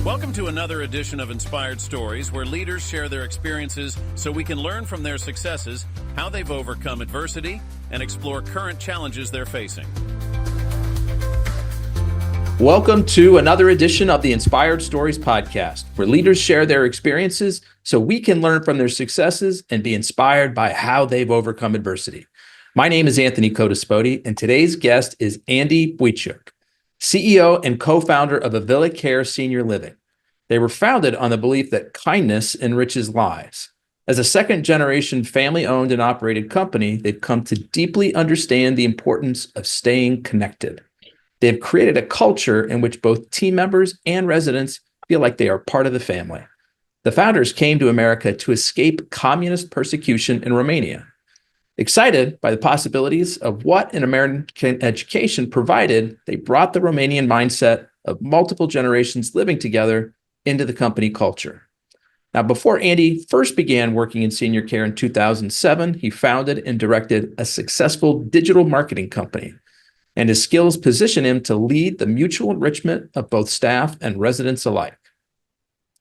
Welcome to another edition of Inspired Stories, where leaders share their experiences so we can learn from their successes, how they've overcome adversity, and explore current challenges they're facing. Welcome to another edition of the Inspired Stories podcast, where leaders share their experiences so we can learn from their successes and be inspired by how they've overcome adversity. My name is Anthony Codispoti, and today's guest is Andy Buiciuc, CEO and co-founder of VillaCare Senior Living. They were founded on the belief that kindness enriches lives. As a second-generation family-owned and operated company, they've come to deeply understand the importance of staying connected. They've created a culture in which both team members and residents feel like they are part of the family. The founders came to America to escape communist persecution in Romania. Excited by the possibilities of what an American education provided, they brought the Romanian mindset of multiple generations living together into the company culture. Now, before Andy first began working in senior care in 2007, he founded and directed a successful digital marketing company, and his skills position him to lead the mutual enrichment of both staff and residents alike.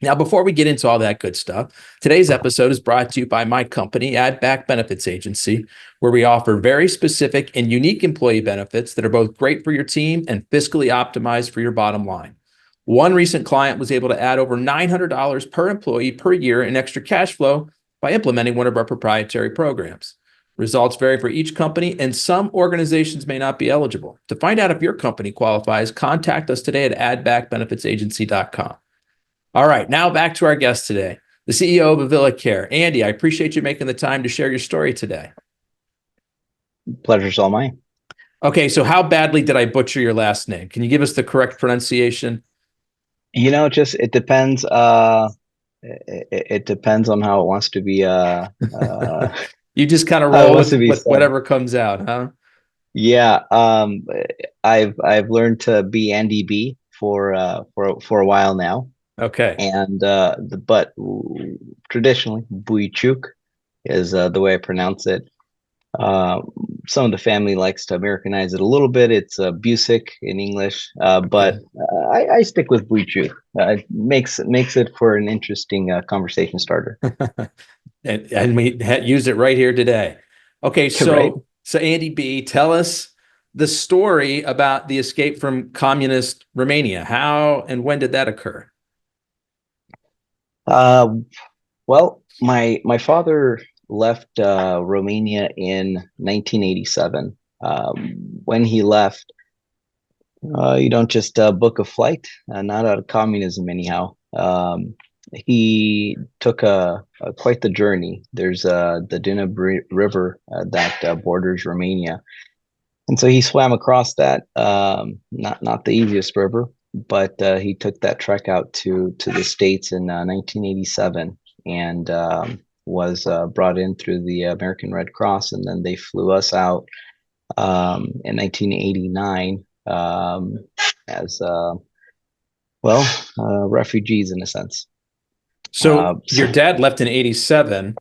Now, before we get into all that good stuff, today's episode is brought to you by my company, Add Back Benefits Agency, where we offer very specific and unique employee benefits that are both great for your team and fiscally optimized for your bottom line. One recent client was able to add over $900 per employee per year in extra cash flow by implementing one of our proprietary programs. Results vary for each company, and some organizations may not be eligible. To find out if your company qualifies, contact us today at addbackbenefitsagency.com. All right, now back to our guest today, the CEO of VillaCare. Andy, I appreciate you making the time to share your story today. Pleasure's all mine. Okay, so how badly did I butcher your last name? Can you give us the correct pronunciation? It depends. It depends on how it wants to be. You just kind of roll with whatever comes out, huh? Yeah. I've learned to be Andy B for a while now. Okay. And but traditionally Buiciuc is the way I pronounce it. Some of the family likes to Americanize it a little bit. It's Buiciuc in English, but I stick with Buiciuc. It makes it for an interesting conversation starter. and we use it right here today. Okay, so Andy B, tell us the story about the escape from communist Romania. How and when did that occur? Well, my father left Romania in 1987. When he left, you don't just book a flight, not out of communism anyhow. He took quite the journey. There's the Danube River that borders Romania, and so he swam across that. Not the easiest river, but he took that trek out to the States in 1987, and was brought in through the American Red Cross, and then they flew us out in 1989 as refugees in a sense. So your dad left in 87.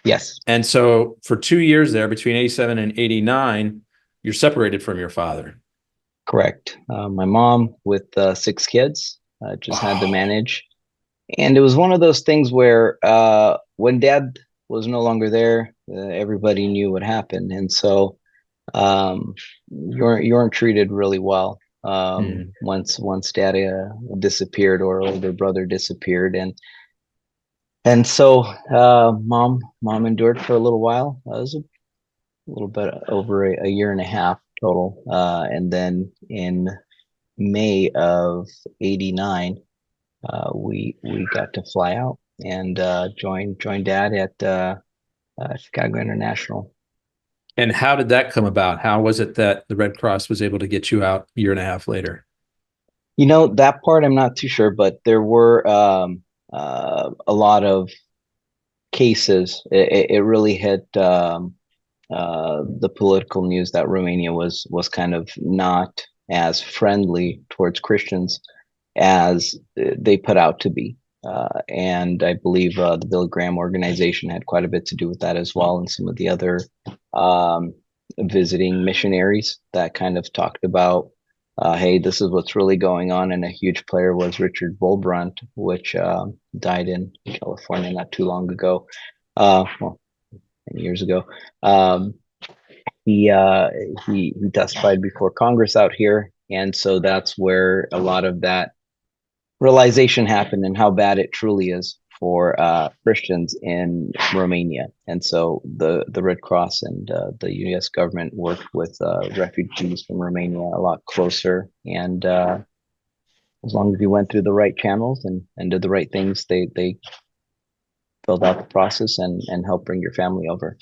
Yes. And so for 2 years there, between 87 and 89, you're separated from your father. Correct. My mom with 6 kids just had to manage. And it was one of those things where when dad was no longer there, everybody knew what happened. And so you weren't treated really well once dad disappeared or older brother disappeared. And so mom endured for a little while. It was a little bit over a year and a half total. And then in May of 89, we got to fly out and join dad at Chicago International. And how did that come about? How was it that the Red Cross was able to get you out a year and a half later? That part I'm not too sure, but there were a lot of cases. It really hit the political news that Romania was kind of not as friendly towards Christians as they put out to be. And I believe the Billy Graham organization had quite a bit to do with that as well, and some of the other visiting missionaries that kind of talked about hey, this is what's really going on. And a huge player was Richard Bulbrandt, which died in California not too long ago. Well, many years ago. Um, he testified before Congress out here, and so that's where a lot of that realization happened and how bad it truly is for Christians in Romania. And so the Red Cross and the U.S. government worked with refugees from Romania a lot closer. And as long as you went through the right channels and did the right things, they filled out the process and helped bring your family over.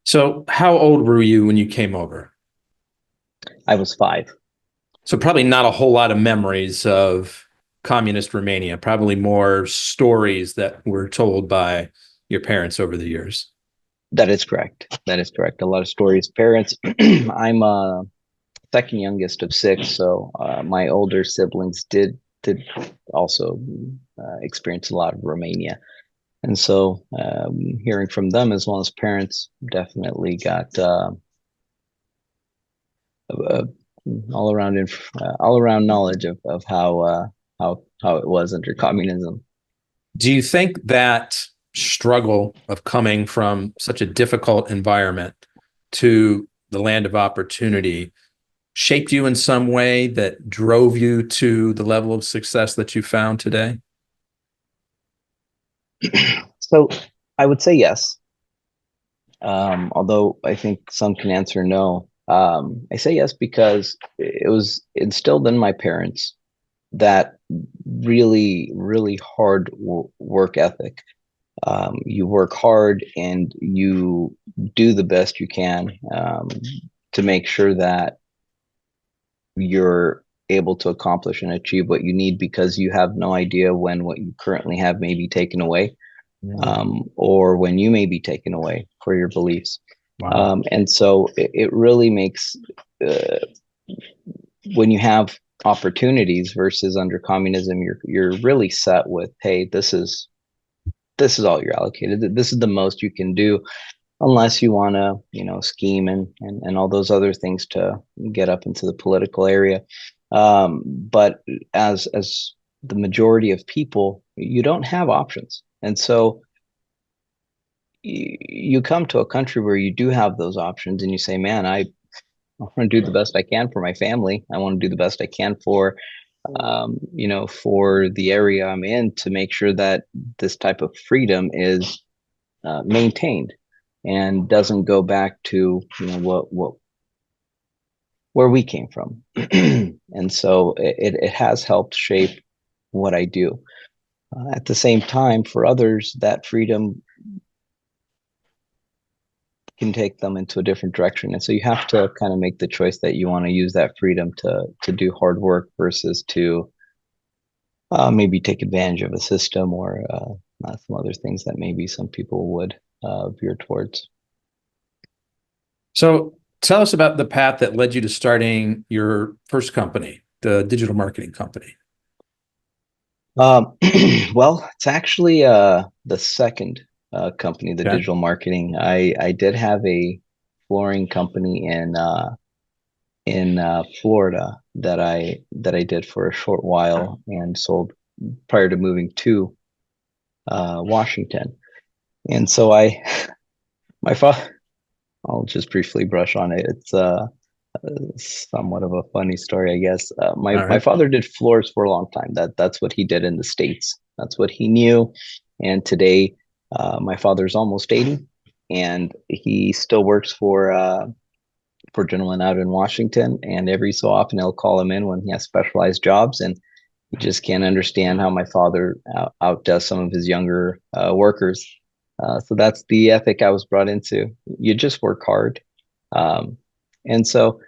So how old were you when you came over? I was 5. So probably not a whole lot of memories of communist Romania, probably more stories that were told by your parents over the years. That is correct. That is correct. A lot of stories. Parents, I'm a second youngest of 6, so my older siblings did also experience a lot of Romania. And so hearing from them as well as parents definitely got all around knowledge of how it was under communism. Do you think that struggle of coming from such a difficult environment to the land of opportunity shaped you in some way that drove you to the level of success that you found today? So I would say yes. Although I think some can answer no. I say yes because it was instilled in my parents that really, really hard work ethic. You work hard and you do the best you can to make sure that you're able to accomplish and achieve what you need, because you have no idea when what you currently have may be taken away, or when you may be taken away for your beliefs. Wow. And so it really makes when you have opportunities versus under communism, you're really set with, hey, this is all you're allocated. This is the most you can do, unless you want to, scheme and all those other things to get up into the political area. But as the majority of people, you don't have options. And so you come to a country where you do have those options and you say, man, I want to do the best I can for my family. I want to do the best I can for for the area I'm in, to make sure that this type of freedom is maintained and doesn't go back to where we came from. And so it has helped shape what I do. At the same time, for others, that freedom can take them into a different direction. And so you have to kind of make the choice that you want to use that freedom to do hard work versus to maybe take advantage of a system or some other things that maybe some people would veer towards. So tell us about the path that led you to starting your first company, the digital marketing company. Well, it's actually the second company, the digital marketing. I did have a flooring company in Florida that I did for a short while and sold prior to moving to Washington. And so my father, I'll just briefly brush on it. It's somewhat of a funny story, I guess. My father did floors for a long time. That's what he did in the States. That's what he knew. And today, my father's almost 80, and he still works for a gentleman out in Washington. And every so often, he'll call him in when he has specialized jobs, and he just can't understand how my father outdoes some of his younger workers. So that's the ethic I was brought into. You just work hard. And so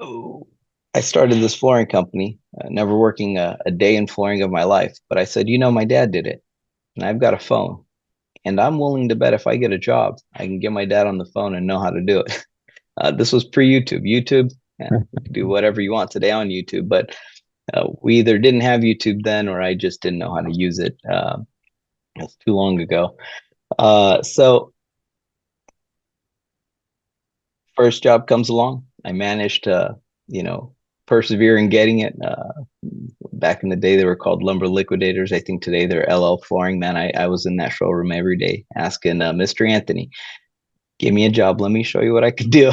I started this flooring company, never working a day in flooring of my life. But I said, my dad did it, and I've got a phone, and I'm willing to bet if I get a job, I can get my dad on the phone and know how to do it. This was pre-YouTube. YouTube, you can do whatever you want today on YouTube, but we either didn't have YouTube then, or I just didn't know how to use it. It's too long ago. So first job comes along. I managed to, persevere in getting it. Back in the day, they were called lumber liquidators. I think today they're LL Flooring. Man, I was in that showroom every day asking Mr. Anthony, give me a job. Let me show you what I could do.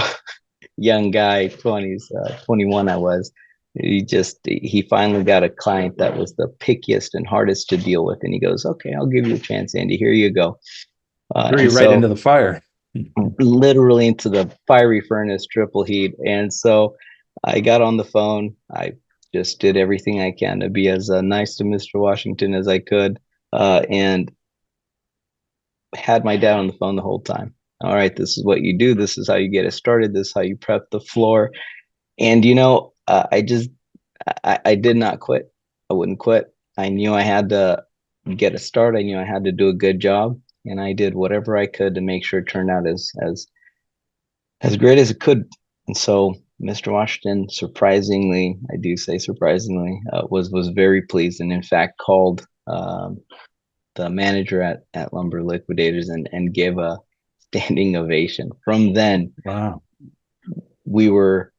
Young guy, 20s, 21 I was. He finally got a client that was the pickiest and hardest to deal with. And he goes, okay, I'll give you a chance, Andy. Here you go. Threw you right into the fire. Literally into the fiery furnace, triple heat. And so I got on the phone. I just did everything I can to be as nice to Mr. Washington as I could, and had my dad on the phone the whole time. All right, this is what you do. This is how you get it started. This is how you prep the floor. And I did not quit. I wouldn't quit. I knew I had to get a start. I knew I had to do a good job, and I did whatever I could to make sure it turned out as great as it could. And so Mr. Washington, surprisingly, I do say surprisingly, was very pleased, and in fact called the manager at Lumber Liquidators and gave a standing ovation. From then, wow, we were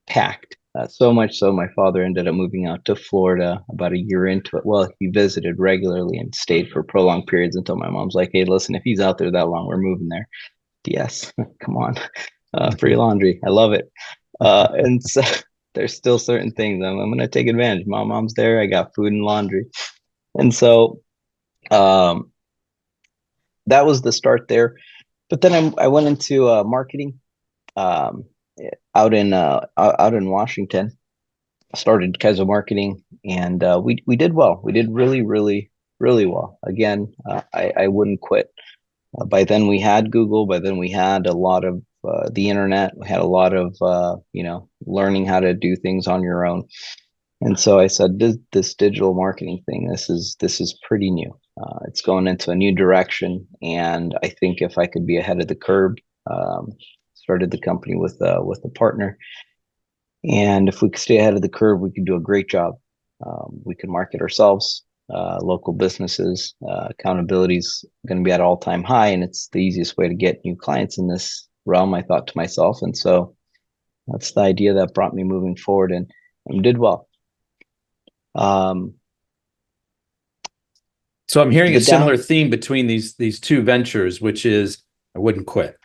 packed. So much so, my father ended up moving out to Florida about a year into it. Well, he visited regularly and stayed for prolonged periods until my mom's like, "Hey, listen, if he's out there that long, we're moving there." Yes, come on, free laundry. I love it. And so there's still certain things I'm going to take advantage. Mom's there. I got food and laundry, and so that was the start there. But then I went into marketing. Out in Washington, started Kaizo Marketing, and we did well. We did really, really, really well. Again, I wouldn't quit. By then we had Google. By then we had a lot of the internet. We had a lot of learning how to do things on your own. And so I said, this digital marketing thing, this is pretty new. It's going into a new direction, and I think if I could be ahead of the curve. Started the company with a partner, and if we could stay ahead of the curve, we could do a great job. We could market ourselves, local businesses. Accountability is going to be at all-time high, and it's the easiest way to get new clients in this realm, I thought to myself. And so that's the idea that brought me moving forward, and did well. So I'm hearing a similar theme between these two ventures, which is I wouldn't quit.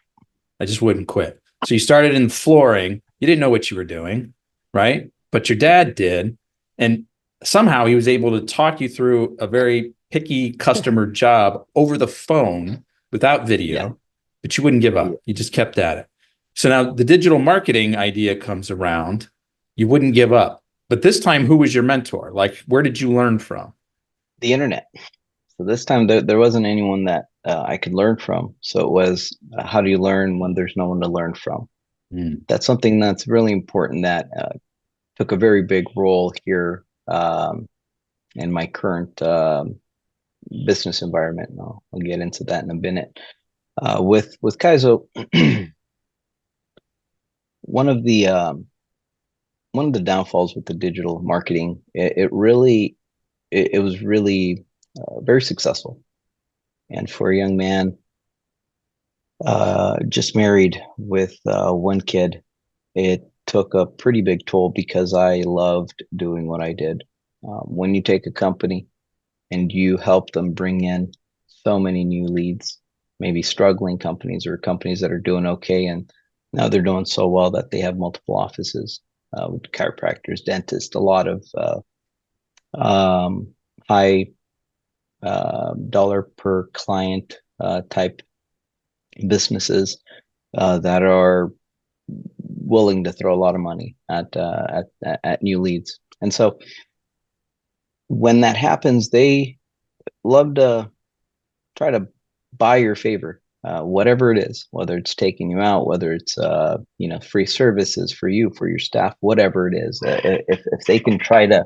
I just wouldn't quit. So you started in flooring. You didn't know what you were doing, right? But your dad did. And somehow he was able to talk you through a very picky customer job over the phone without video, but you wouldn't give up. You just kept at it. So now the digital marketing idea comes around. You wouldn't give up. But this time, who was your mentor? Like, where did you learn from? The internet. So this time there wasn't anyone that I could learn from. So it was, how do you learn when there's no one to learn from? That's something that's really important that took a very big role here in my current business environment. And I'll get into that in a minute. With Kaizo, one of the downfalls with the digital marketing, it was really very successful. And for a young man, just married with one kid, it took a pretty big toll because I loved doing what I did. When you take a company and you help them bring in so many new leads, maybe struggling companies or companies that are doing okay, and now they're doing so well that they have multiple offices with chiropractors, dentists, a lot of high dollar per client type businesses that are willing to throw a lot of money at new leads. And so when that happens, they love to try to buy your favor, whatever it is, whether it's taking you out, whether it's free services for you, for your staff, whatever it is. If they can try to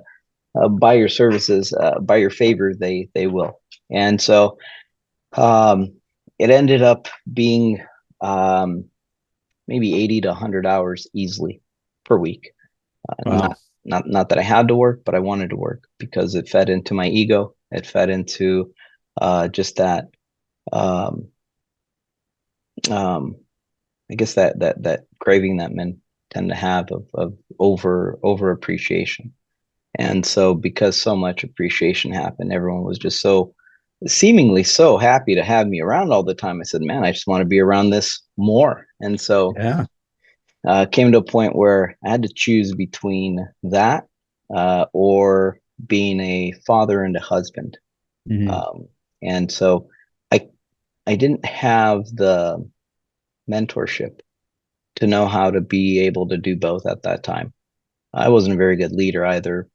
buy your services, buy your favor, they will. And so it ended up being maybe 80 to 100 hours easily per week. Wow. Not that I had to work, but I wanted to work because it fed into my ego. It fed into just that I guess that craving, that tend to have of over appreciation. And so because so much appreciation happened, everyone was just so seemingly so happy to have me around all the time. I said, man, I just want to be around this more. And so Yeah. Came to a point where I had to choose between that or being a father and a husband. Mhm. And so I I didn't have the mentorship to know how to be able to do both at that time. I wasn't a very good leader either.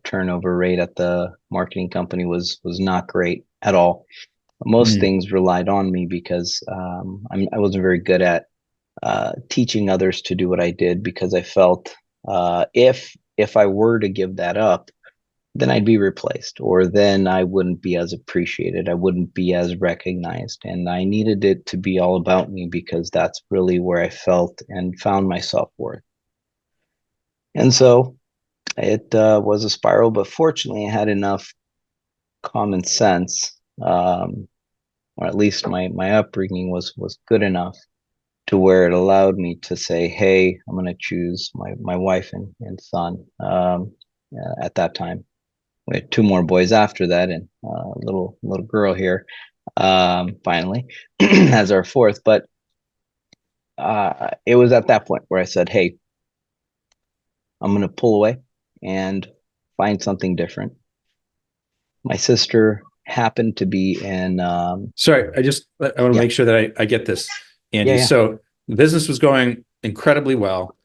Turnover rate at the marketing company was not great at all. Most Mhm. things relied on me because I wasn't very good at teaching others to do what I did, because I felt if I were to give that up, then I'd be replaced, or then I wouldn't be as appreciated. I wouldn't be as recognized. And I needed it to be all about me, because that's really where I felt and found my self-worth. And so it was a spiral, but fortunately, I had enough common sense, or at least my upbringing was good enough to where it allowed me to say, "Hey, I'm going to choose my wife and son." At that time, we had two more boys after that, and a little girl here, finally, as our fourth. But it was at that point where I said, "Hey, I'm going to pull away and find something different." My sister happened to be in, Sorry, I want to yeah, make sure that I get this, yeah, Andy. yeah, So the business was going incredibly well,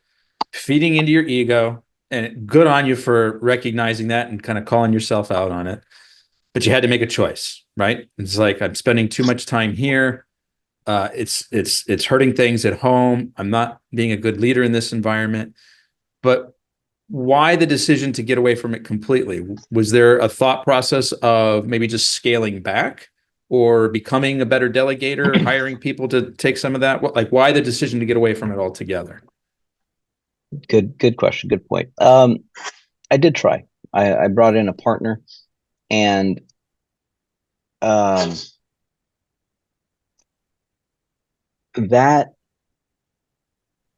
feeding into your ego, and good on you for recognizing that and kind of calling yourself out on it. But you had to make a choice, right? It's like, I'm spending too much time here. It's hurting things at home. I'm not being a good leader in this environment. But why the decision to get away from it completely? Was there a thought process of maybe just scaling back or becoming a better delegator, hiring people to take some of that? Like, why the decision to get away from it altogether? good question, good point. I did try. I brought in a partner, and um, that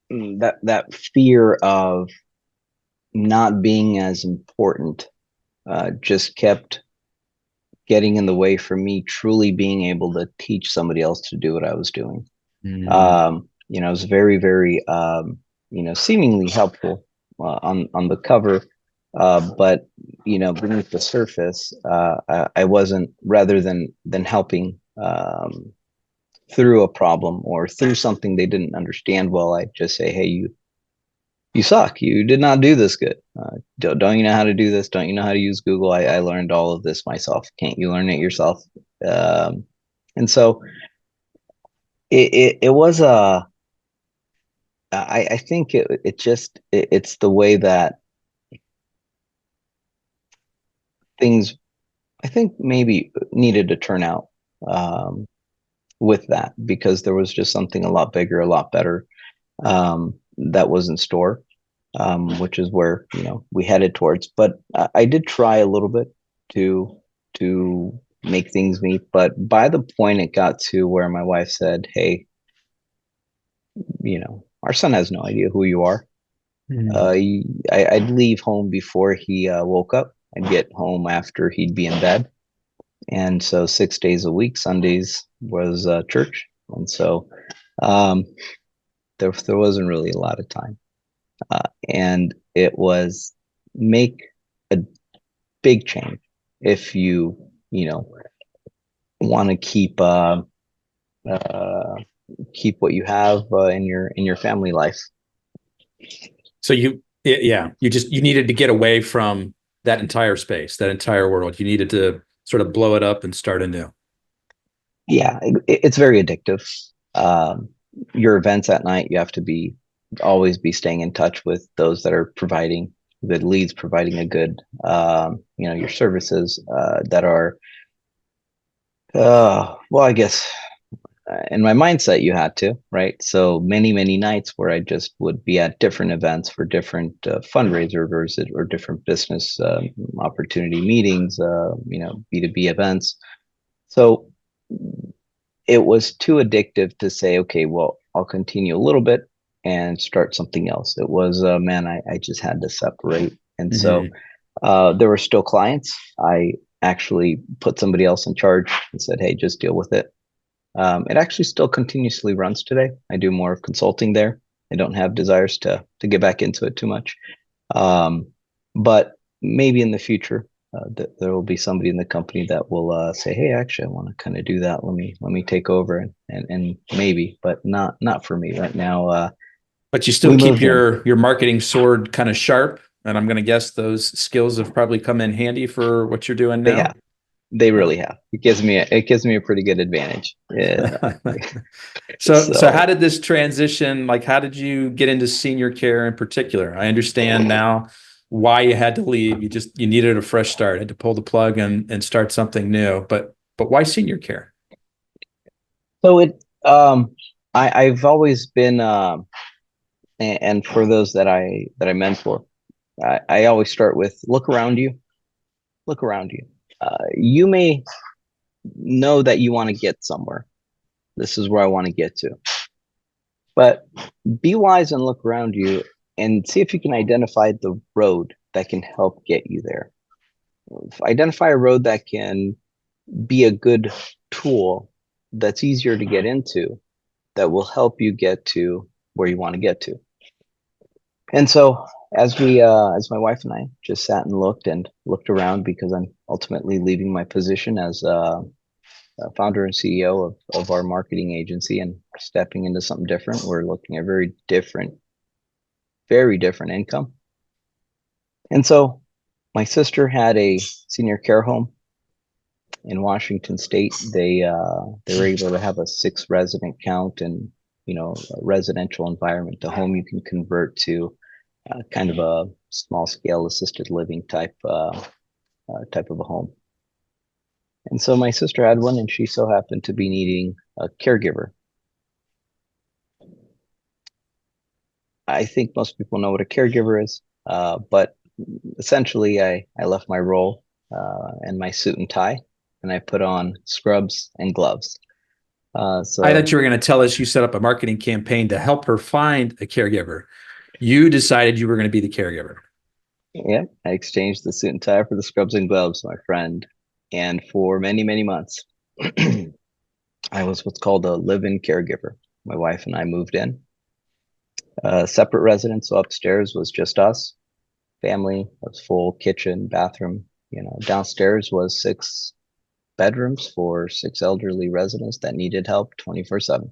that fear of not being as important just kept getting in the way for me truly being able to teach somebody else to do what I was doing. Mm. It was very, very, seemingly helpful on the cover, but beneath the surface, I wasn't. Rather than helping through a problem or through something they didn't understand well, I'd just say, "Hey, you suck. You did not do this good. Don't you know how to do this? Don't you know how to use Google? I learned all of this myself. Can't you learn it yourself?" Um, and so it was a. I think it's the way that things, I think, maybe needed to turn out um, with that, because there was just something a lot bigger, a lot better, that was in store, which is where we headed towards. But I did try a little bit to make things meet. But by the point it got to where my wife said, "Hey, our son has no idea who you are." Mm. I'd leave home before he woke up. I'd get home after he'd be in bed. And so 6 days a week, Sundays was church. And so um, there wasn't really a lot of time. And it was make a big change if you know, want to keep what you have in your family life. So you needed to get away from that entire space, that entire world. You needed to sort of blow it up and start anew. Yeah, it's very addictive. Um, your events at night, you have to always be staying in touch with those that are providing good leads, providing a good, your services that are, well, I guess in my mindset, you had to, right? So many nights where I just would be at different events for different fundraisers or different business opportunity meetings, B2B events. So it was too addictive to say, okay, well, I'll continue a little bit and start something else. It was, man, I just had to separate. And so Mhm. there were still clients. I actually put somebody else in charge and said, hey, just deal with it. It actually still continuously runs today. I do more consulting there. I don't have desires to get back into it too much. But maybe in the future, there will be somebody in the company that will say, "Hey, actually, I want to kind of do that. Let me take over," and maybe, but not for me right now. But you still We keep moved in. your marketing sword kind of sharp, and I'm going to guess those skills have probably come in handy for what you're doing They now. have. They Yeah. really have. It gives me a pretty good advantage. Yeah. So how So did this transition, like how did you get into senior care in particular? I understand now why you had to leave. You needed a fresh start, had to pull the plug and start something new. But why senior care? so it I've always been and for those that I mentor, I always start with look around you. Look around you. You may know that you want to get somewhere. This is where I want to get to. But be wise and look around you and see if you can identify the road that can help get you there. Identify a road that can be a good tool that's easier to get into that will help you get to where you want to get to. And so as my wife and I just sat and looked around because I'm ultimately leaving my position as founder and CEO of our marketing agency and stepping into something different. We're looking at very different income. And so my sister had a senior care home in Washington State. They were able to have a 6 resident count and a residential environment, a home you can convert to kind of a small scale assisted living type of a home. And so my sister had one, and she so happened to be needing a caregiver. I think most people know what a caregiver is, but essentially, I left my role and my suit and tie, and I put on scrubs and gloves. I thought So you were going to tell us you set up a marketing campaign to help her find a caregiver. You decided you were going to be the caregiver. yeah, I exchanged the suit and tie for the scrubs and gloves, my friend. And for many months, I was what's called a live-in caregiver. My wife and I moved in. Separate residence, so upstairs was just us, family. It was full kitchen, bathroom. Downstairs was 6 bedrooms for 6 elderly residents that needed help 24/7.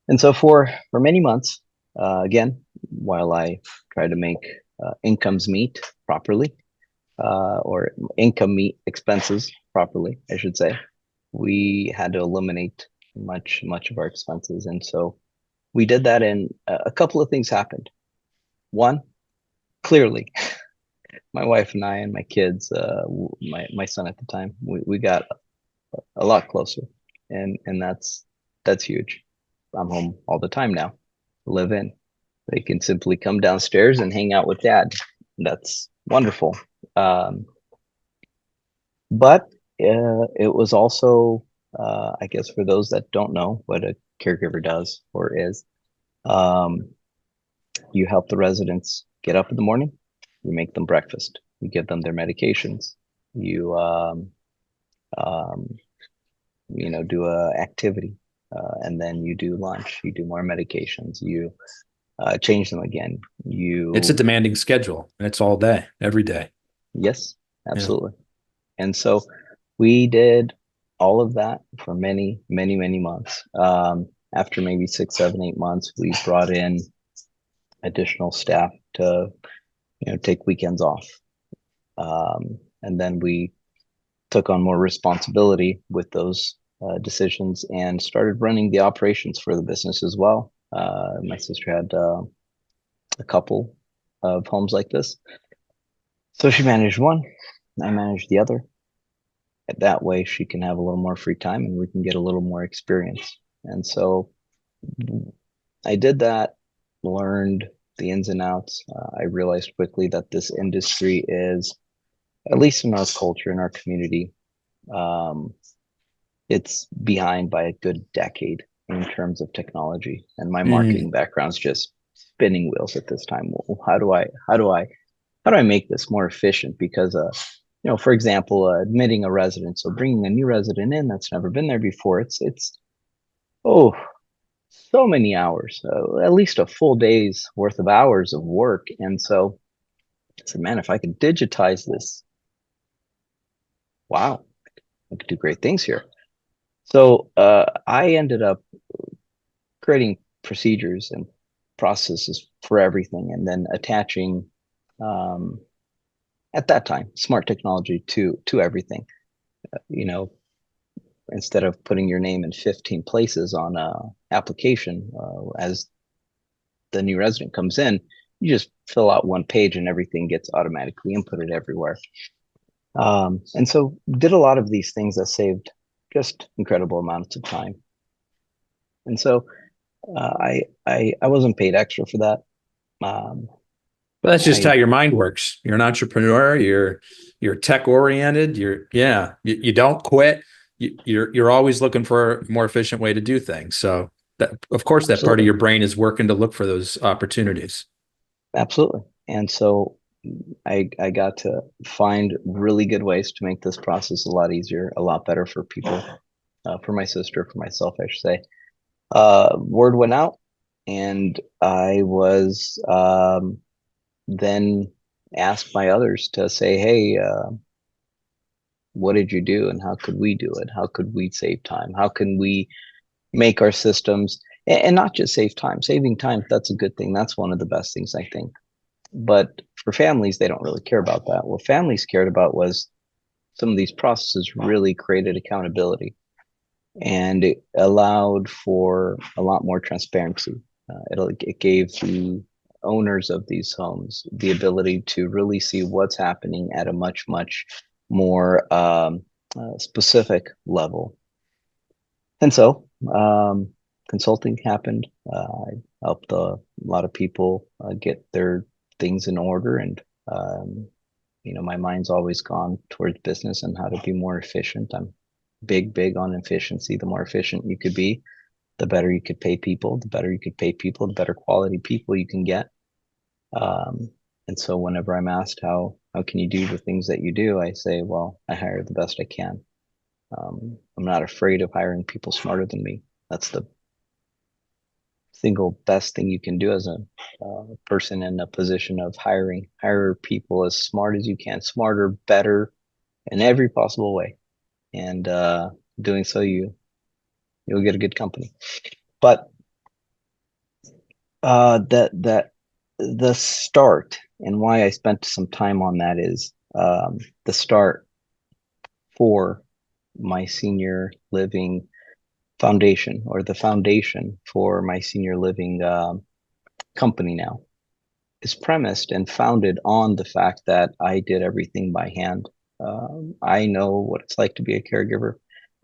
And so for many months, again, while I tried to make incomes meet properly, or income meet expenses properly, I should say, we had to eliminate much of our expenses. And so we did that, and a couple of things happened. One, clearly, my wife and I and my kids, my son at the time, we got a lot closer, and that's huge. I'm home all the time now, live in. They can simply come downstairs and hang out with dad. That's wonderful. Um, but it was also, I guess, for those that don't know what a caregiver does or is, um, you help the residents get up in the morning, you make them breakfast, you give them their medications, you um, do a activity, and then you do lunch, you do more medications, you change them again. It's a You demanding schedule, and it's all day, every day. Yes, Yeah. absolutely. And so we did all of that for many months. After maybe 6, 7, 8 months, we brought in additional staff to take weekends off. And then we took on more responsibility with those decisions and started running the operations for the business as well. My sister had a couple of homes like this. So she managed one, I managed the other. That way she can have a little more free time and we can get a little more experience. And so I did that, learned the ins and outs. I realized quickly that this industry is, at least in our culture, in our community, um, it's behind by a good decade. in terms of technology, and my Mm. marketing background's just spinning wheels at this time. Well, how do I make this more efficient? Because for example, admitting a resident, so bringing a new resident in that's never been there before, it's oh, so many hours, at least a full day's worth of hours of work. And so I said, man, if I could digitize this, wow, I could do great things here. So I ended up creating procedures and processes for everything, and then attaching, um, at that time, smart technology to everything. You know, instead of putting your name in 15 places on a application, as the new resident comes in, you just fill out one page and everything gets automatically inputted everywhere. And so did a lot of these things that saved just incredible amounts of time. And so I wasn't paid extra for that. Um, But that's just how I your mind works. You're an entrepreneur. You're tech oriented. You don't quit. You're always looking for a more efficient way to do things. So that, of course, that part of absolutely, your brain is working to look for those opportunities. absolutely. And so I got to find really good ways to make this process a lot easier, a lot better for people, for my sister, for myself, I should say. Word went out, and I was, then asked by others to say, hey, what did you do, and how could we do it? How could we save time? How can we make our systems, and not just save time? Saving time, that's a good thing. That's one of the best things, I think. But for families, they don't really care about that. What families cared about was some of these processes really created accountability, and it allowed for a lot more transparency. It gave the owners of these homes the ability to really see what's happening at a much, much more specific level. And so consulting happened. I helped a lot of people get their things in order. And, my mind's always gone towards business and how to be more efficient. I'm big on efficiency. The more efficient you could be, the better you could pay people. The better you could pay people, the better quality people you can get. Um, and so whenever I'm asked how can you do the things that you do, I say, well, I hire the best I can. I'm not afraid of hiring people smarter than me. That's the single best thing you can do as a person in a position of hiring. Hire people as smart as you can, smarter, better, in every possible way. And doing so, you'll get a good company. But the start, and why I spent some time on that, is the start for my senior living foundation, or the foundation for my senior living company now, is premised and founded on the fact that I did everything by hand. I know what it's like to be a caregiver.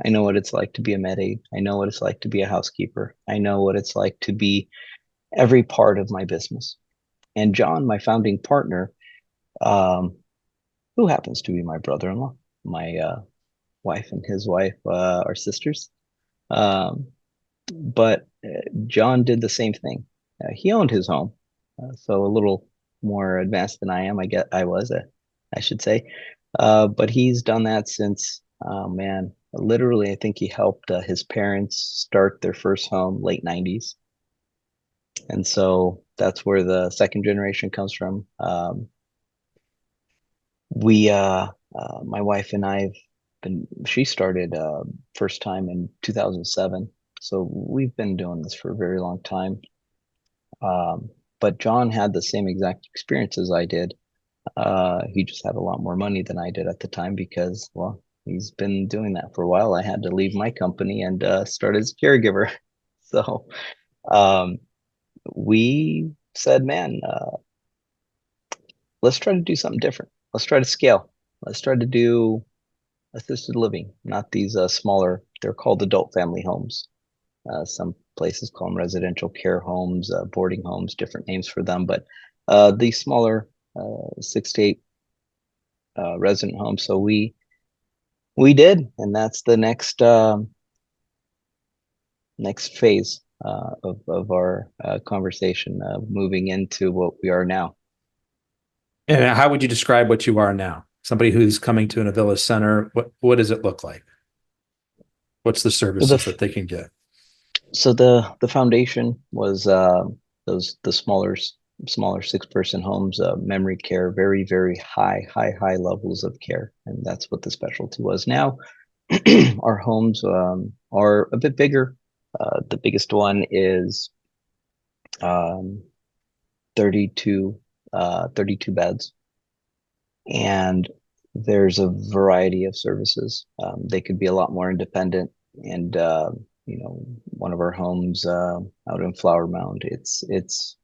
I know what it's like to be a med aide. I know what it's like to be a housekeeper. I know what it's like to be every part of my business. And John, my founding partner, um, who happens to be my brother-in-law, my wife and his wife are sisters. Um, but John did the same thing. He owned his home, so a little more advanced than I am. I should say. But he's done that since, oh man, literally, I think he helped his parents start their first home late 90s. And so that's where the second generation comes from. My wife and she started first time in 2007. So we've been doing this for a very long time. But John had the same exact experience as I did. He just had a lot more money than I did at the time because, well, he's been doing that for a while. I had to leave my company and start as a caregiver. So um, we said, man, let's try to do something different. Let's try to scale. Let's try to do assisted living, not these smaller, they're called adult family homes. Some places call them residential care homes, boarding homes, different names for them. But these smaller 6 to 8 resident homes. So we did, and that's the next next phase of our conversation, moving into what we are now. And how would you describe what you are now? Somebody who's coming to an Avila center, what does it look like? What's the services that they can get? So the foundation was the smaller 6-person homes, memory care, very very high levels of care, and that's what the specialty was. Now our homes are a bit bigger. The biggest one is 32 32 beds, and there's a variety of services. They could be a lot more independent, and one of our homes out in Flower Mound, it's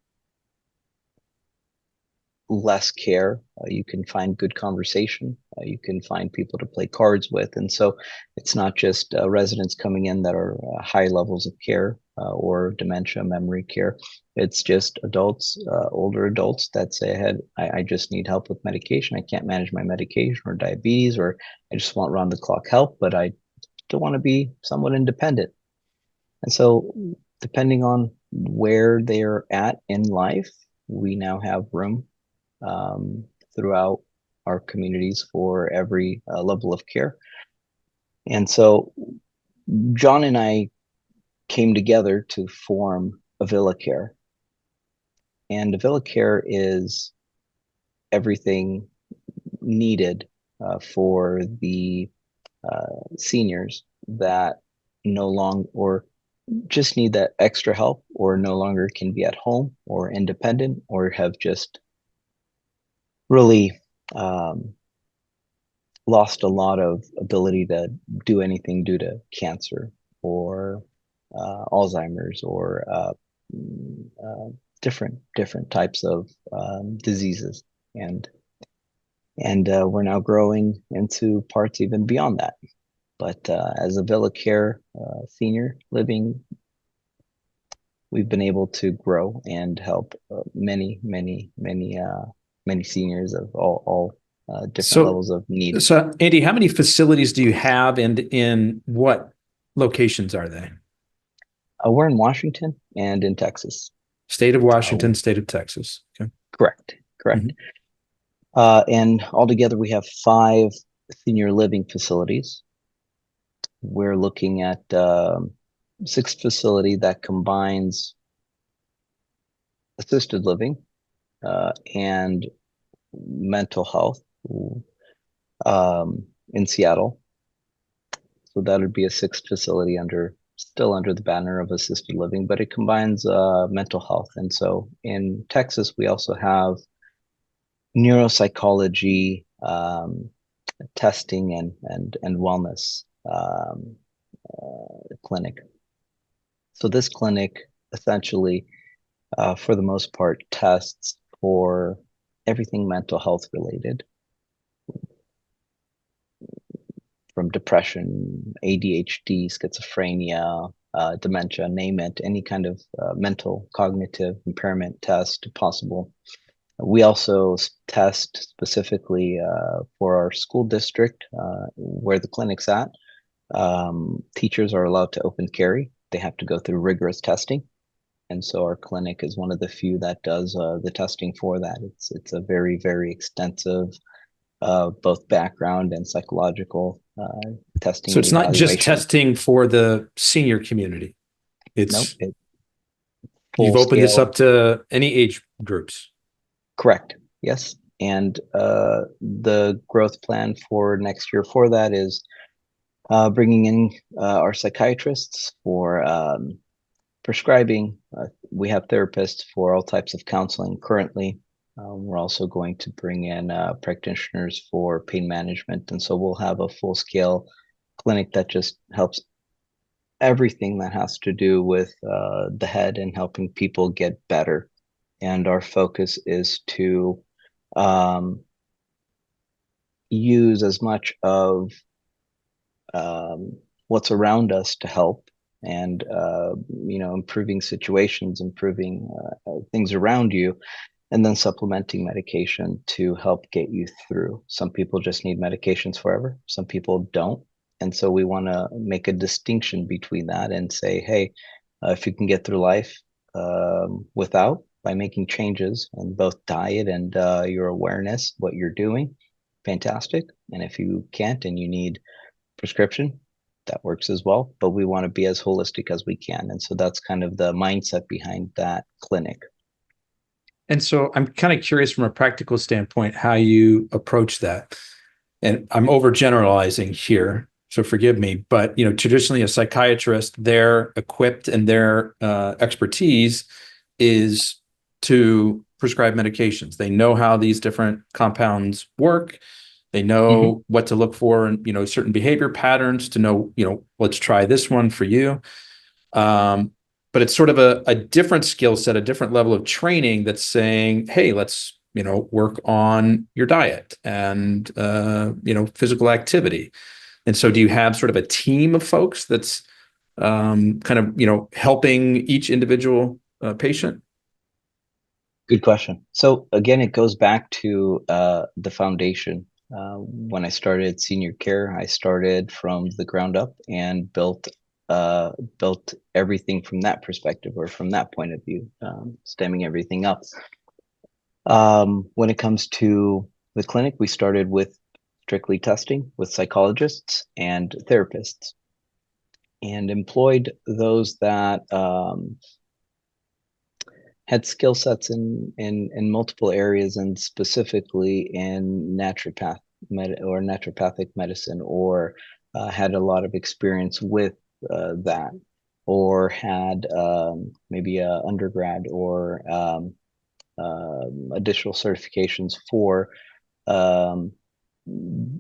less care. You can find good conversation. You can find people to play cards with, and so it's not just residents coming in that are high levels of care or dementia, memory care. It's just adults, older adults that say, I just need help with medication. I can't manage my medication or diabetes, or I just want round the clock help, but I still want to be somewhat independent. And so, depending on where they're at in life, we now have room throughout our communities for every level of care. And so John and I came together to form a VillaCare. And a VillaCare is everything needed for the seniors that no longer, or just need that extra help, or no longer can be at home or independent, or have just really lost a lot of ability to do anything due to cancer or Alzheimer's or different types of diseases, and we're now growing into parts even beyond that. But as a VillaCare senior living, we've been able to grow and help many seniors of all different levels of need. So, Andy, how many facilities do you have, and in what locations are they? We're in Washington and in Texas. State of Washington, state of Texas. Okay. Correct. Mm-hmm. And altogether, we have 5 senior living facilities. We're looking at 6th facility that combines assisted living and mental health in Seattle. So that would be a 6th facility still under the banner of assisted living, but it combines mental health. And so in Texas, we also have neuropsychology testing and wellness clinic. So this clinic essentially, for the most part, tests for everything mental health related, from depression, ADHD, schizophrenia, dementia, name it, any kind of mental cognitive impairment test possible. We also test specifically for our school district where the clinic's at. Teachers are allowed to open carry. They have to go through rigorous testing. And so our clinic is one of the few that does the testing for that. It's a very, very extensive both background and psychological testing. So it's not just testing for the senior community. It's nope, you've opened this up to any age groups. Correct. Yes. And the growth plan for next year for that is bringing in our psychiatrists for prescribing. We have therapists for all types of counseling currently. We're also going to bring in practitioners for pain management. And so we'll have a full-scale clinic that just helps everything that has to do with the head and helping people get better. And our focus is to use as much of what's around us to help, and improving situations, improving things around you, and then supplementing medication to help get you through. Some people just need medications forever. Some people don't. And so we want to make a distinction between that and say, hey, if you can get through life without, by making changes in both diet and your awareness, what you're doing, fantastic. And if you can't and you need prescription, that works as well. But we want to be as holistic as we can. And so that's kind of the mindset behind that clinic. And so I'm kind of curious from a practical standpoint how you approach that. And I'm overgeneralizing here, so forgive me, but traditionally a psychiatrist, their equipped and their expertise is to prescribe medications. They know how these different compounds work. They know what to look for and certain behavior patterns to know, let's try this one for you. But it's sort of a different skill set, a different level of training that's saying, hey, let's work on your diet and physical activity. And so do you have sort of a team of folks that's kind of helping each individual patient? Good question. So again, it goes back to the foundation. When I started senior care, I started from the ground up and built everything from that perspective, or from that point of view, stemming everything up. When it comes to the clinic, we started with strictly testing with psychologists and therapists, and employed those that had skill sets in multiple areas, and specifically in naturopathic medicine, or had a lot of experience with that, or had maybe a undergrad or additional certifications for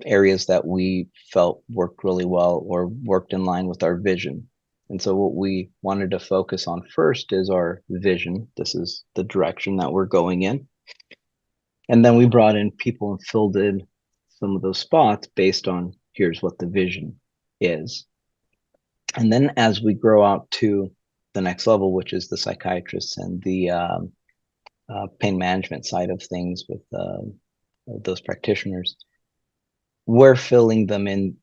areas that we felt worked really well or worked in line with our vision. And so what we wanted to focus on first is our vision. This is the direction that we're going in. And then we brought in people and filled in some of those spots based on here's what the vision is. And then as we grow out to the next level, which is the psychiatrists and the pain management side of things with those practitioners, we're filling them in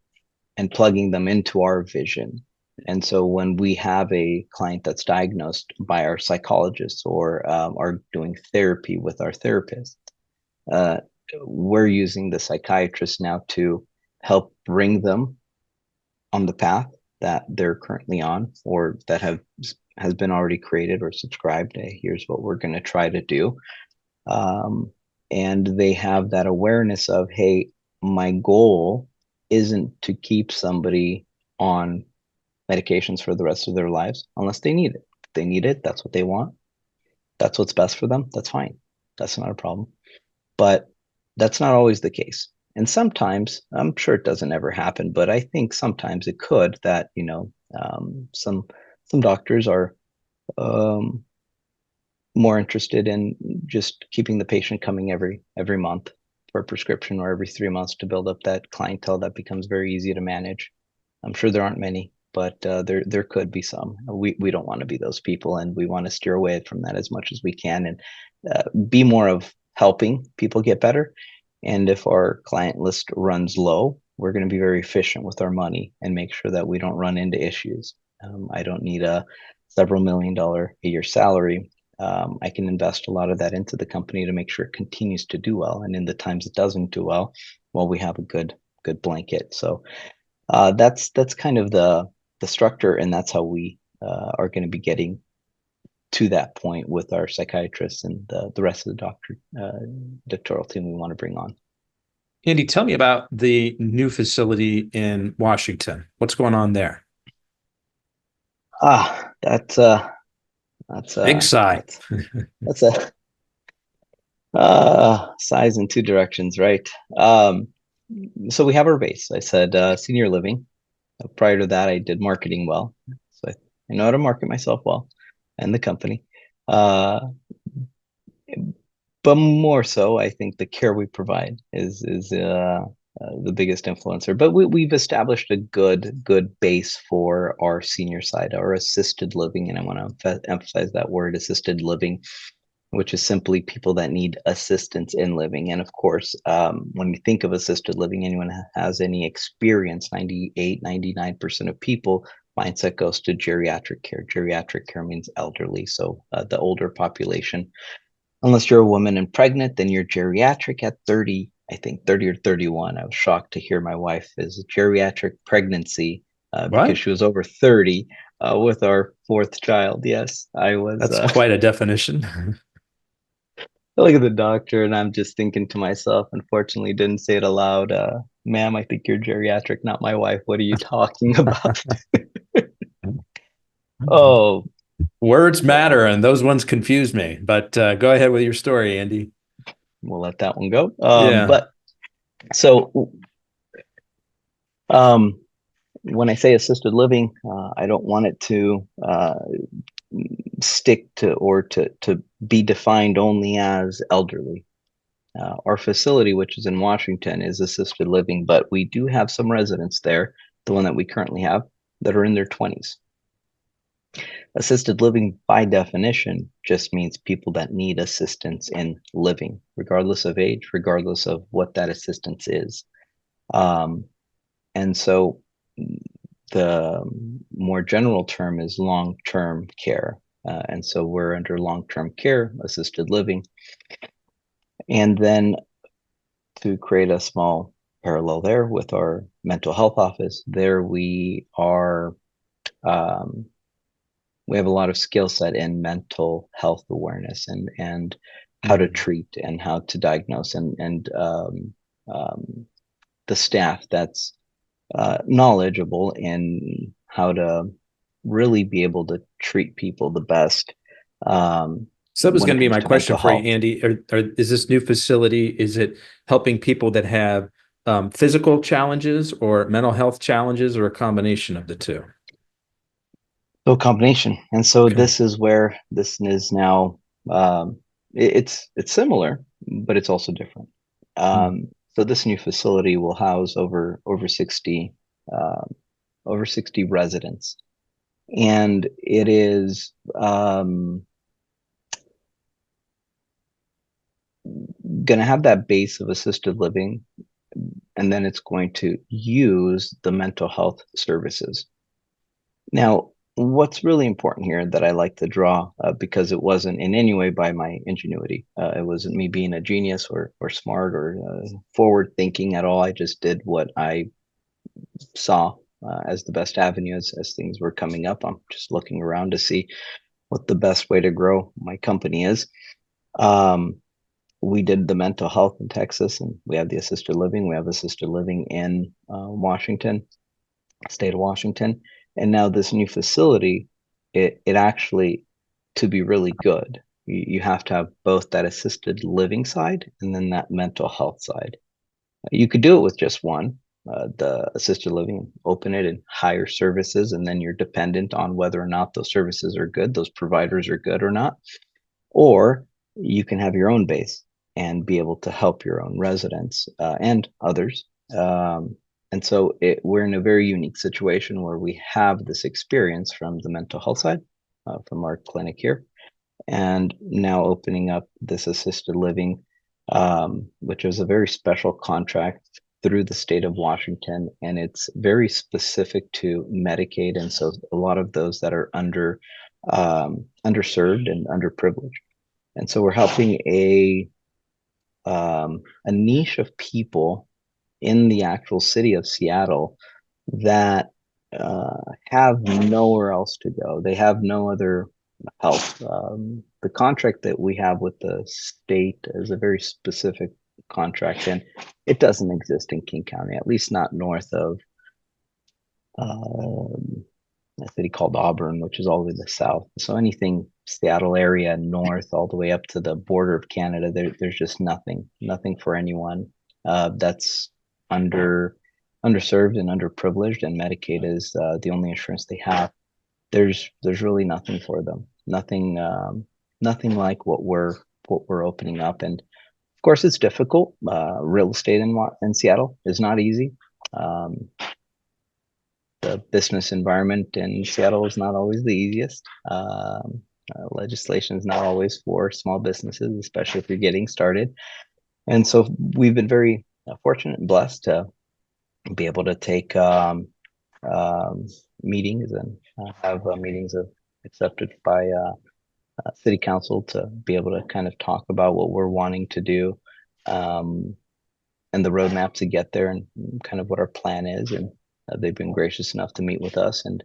and plugging them into our vision. And so when we have a client that's diagnosed by our psychologists, or are doing therapy with our therapist, we're using the psychiatrist now to help bring them on the path that they're currently on, or that has been already created or subscribed. Here's what we're going to try to do. And they have that awareness of, hey, my goal isn't to keep somebody on medications for the rest of their lives unless they need it. If they need it, that's what they want. That's what's best for them. That's fine. That's not a problem. But that's not always the case. And sometimes, I'm sure it doesn't ever happen, but I think sometimes it could, that, some doctors are more interested in just keeping the patient coming every month for a prescription, or every 3 months, to build up that clientele that becomes very easy to manage. I'm sure there aren't many, but there could be some. We don't want to be those people, and we want to steer away from that as much as we can, and be more of helping people get better. And if our client list runs low, we're going to be very efficient with our money and make sure that we don't run into issues. I don't need a several $1 million a year salary. I can invest a lot of that into the company to make sure it continues to do well. And in the times it doesn't do well, we have a good blanket. So that's kind of the structure, and that's how we are going to be getting to that point with our psychiatrists and the rest of the doctoral team we want to bring on. Andy, tell me about the new facility in Washington. What's going on there? That's a big sigh. That's a size in two directions, right? So we have our base. I said senior living. Prior to that, I did marketing well, so I know how to market myself well, and the company. But more so, I think the care we provide is the biggest influencer. But we've established a good base for our senior side, our assisted living, and I want to emphasize that word, assisted living. which is simply people that need assistance in living. And of course, when you think of assisted living, anyone has any experience, 99% of people, mindset goes to geriatric care. Geriatric care means elderly, so the older population. Unless you're a woman and pregnant, then you're geriatric at 30, I think 30 or 31. I was shocked to hear my wife is a geriatric pregnancy because What? she was over 30 with our fourth child. Yes, I was. That's quite a definition. I look at the doctor and I'm just thinking to myself, unfortunately, didn't say it aloud. Ma'am, I think you're geriatric, not my wife. What are you talking about? Oh, Words well, matter, and those ones confuse me. But go ahead with your story, Andy. we'll let that one go. Yeah. But so um, when I say assisted living, I don't want it to stick to or to be defined only as elderly. Our facility, which is in Washington, is assisted living, but we do have some residents there, the one that we currently have, that are in their 20s. Assisted living, by definition, just means people that need assistance in living, regardless of age, regardless of what that assistance is. And so the more general term is long-term care. And so we're under long-term care, assisted living. And then to create a small parallel there with our mental health office, there we are, we have a lot of skill set in mental health awareness and how to treat and how to diagnose and the staff that's knowledgeable in how to really be able to treat people the best. So that was When going it to be comes my to mental question for you, health. Andy. Is this new facility, is it helping people that have physical challenges or mental health challenges, or a combination of the two? So combination. And so Okay. this is where this is now, it's similar, but it's also different. So this new facility will house over 60 residents, and it is going to have that base of assisted living, and then it's going to use the mental health services. Now, what's really important here that I like to draw, because it wasn't in any way by my ingenuity, it wasn't me being a genius or smart or forward thinking at all. I just did what I saw as the best avenue as things were coming up. I'm just looking around to see what the best way to grow my company is. We did the mental health in Texas, and we have the assisted living. We have assisted living in Washington, state of Washington. And now this new facility, it actually, to be really good, you have to have both that assisted living side and then that mental health side. You could do it with just one, the assisted living, open it and hire services, and then you're dependent on whether or not those services are good, those providers are good or not. Or you can have your own base and be able to help your own residents and others. And so we're in a very unique situation where we have this experience from the mental health side, from our clinic here, and now opening up this assisted living, which is a very special contract through the state of Washington, and it's very specific to Medicaid, and so a lot of those that are underserved and underprivileged, and so we're helping a niche of people in the actual city of Seattle that have nowhere else to go. They have no other help. The contract that we have with the state is a very specific contract, and it doesn't exist in King County, at least not north of a city called Auburn, which is all the way to the south. So anything Seattle area north, all the way up to the border of Canada, there's just nothing for anyone that's underserved and underprivileged, and Medicaid is the only insurance they have. There's really nothing for them. Nothing like what we're opening up. And of course, it's difficult. Real estate in Seattle is not easy. The business environment in Seattle is not always the easiest. legislation is not always for small businesses, especially if you're getting started. And so we've been very fortunate and blessed to be able to take meetings and have meetings accepted by city council to be able to kind of talk about what we're wanting to do, and the roadmap to get there, and kind of what our plan is. And they've been gracious enough to meet with us and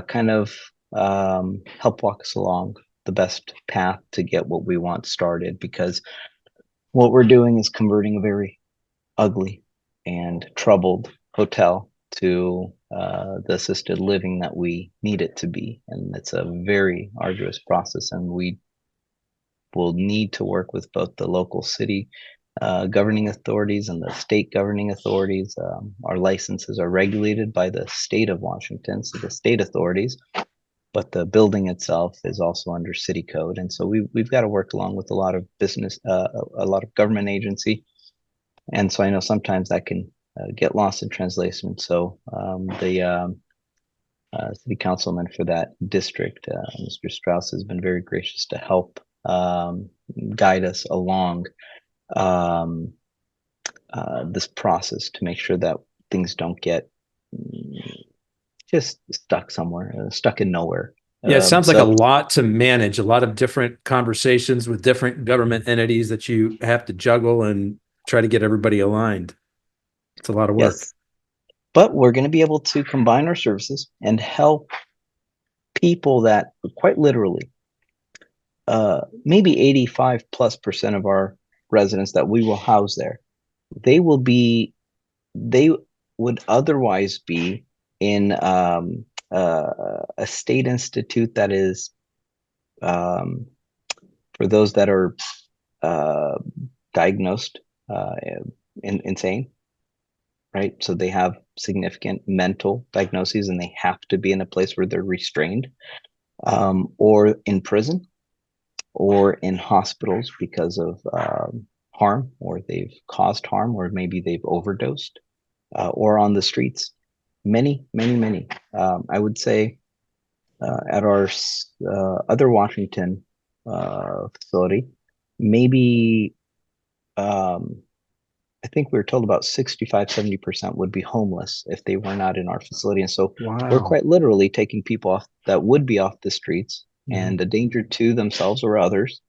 kind of help walk us along the best path to get what we want started, because what we're doing is converting a very ugly and troubled hotel to the assisted living that we need it to be. And it's a very arduous process, and we will need to work with both the local city governing authorities and the state governing authorities. Our licenses are regulated by the state of Washington, so the state authorities, but the building itself is also under city code. And so we've got to work along with a lot of business, a lot of government agency. And so I know sometimes that can get lost in translation. So the city councilman for that district, Mr. Strauss, has been very gracious to help guide us along this process to make sure that things don't get just stuck somewhere, stuck in nowhere. Yeah, it sounds like a lot to manage, a lot of different conversations with different government entities that you have to juggle and try to get everybody aligned. It's a lot of work. Yes. But we're going to be able to combine our services and help people that quite literally, maybe 85+% of our residents that we will house there, they would otherwise be in a state institute that is for those that are diagnosed insane, right? So they have significant mental diagnoses and they have to be in a place where they're restrained, or in prison, or in hospitals because of harm, or they've caused harm, or maybe they've overdosed, or on the streets. Many. I would say at our other Washington facility, maybe I think we were told about 65-70% would be homeless if they were not in our facility. And so we're quite literally taking people off that would be off the streets and a danger to themselves or others.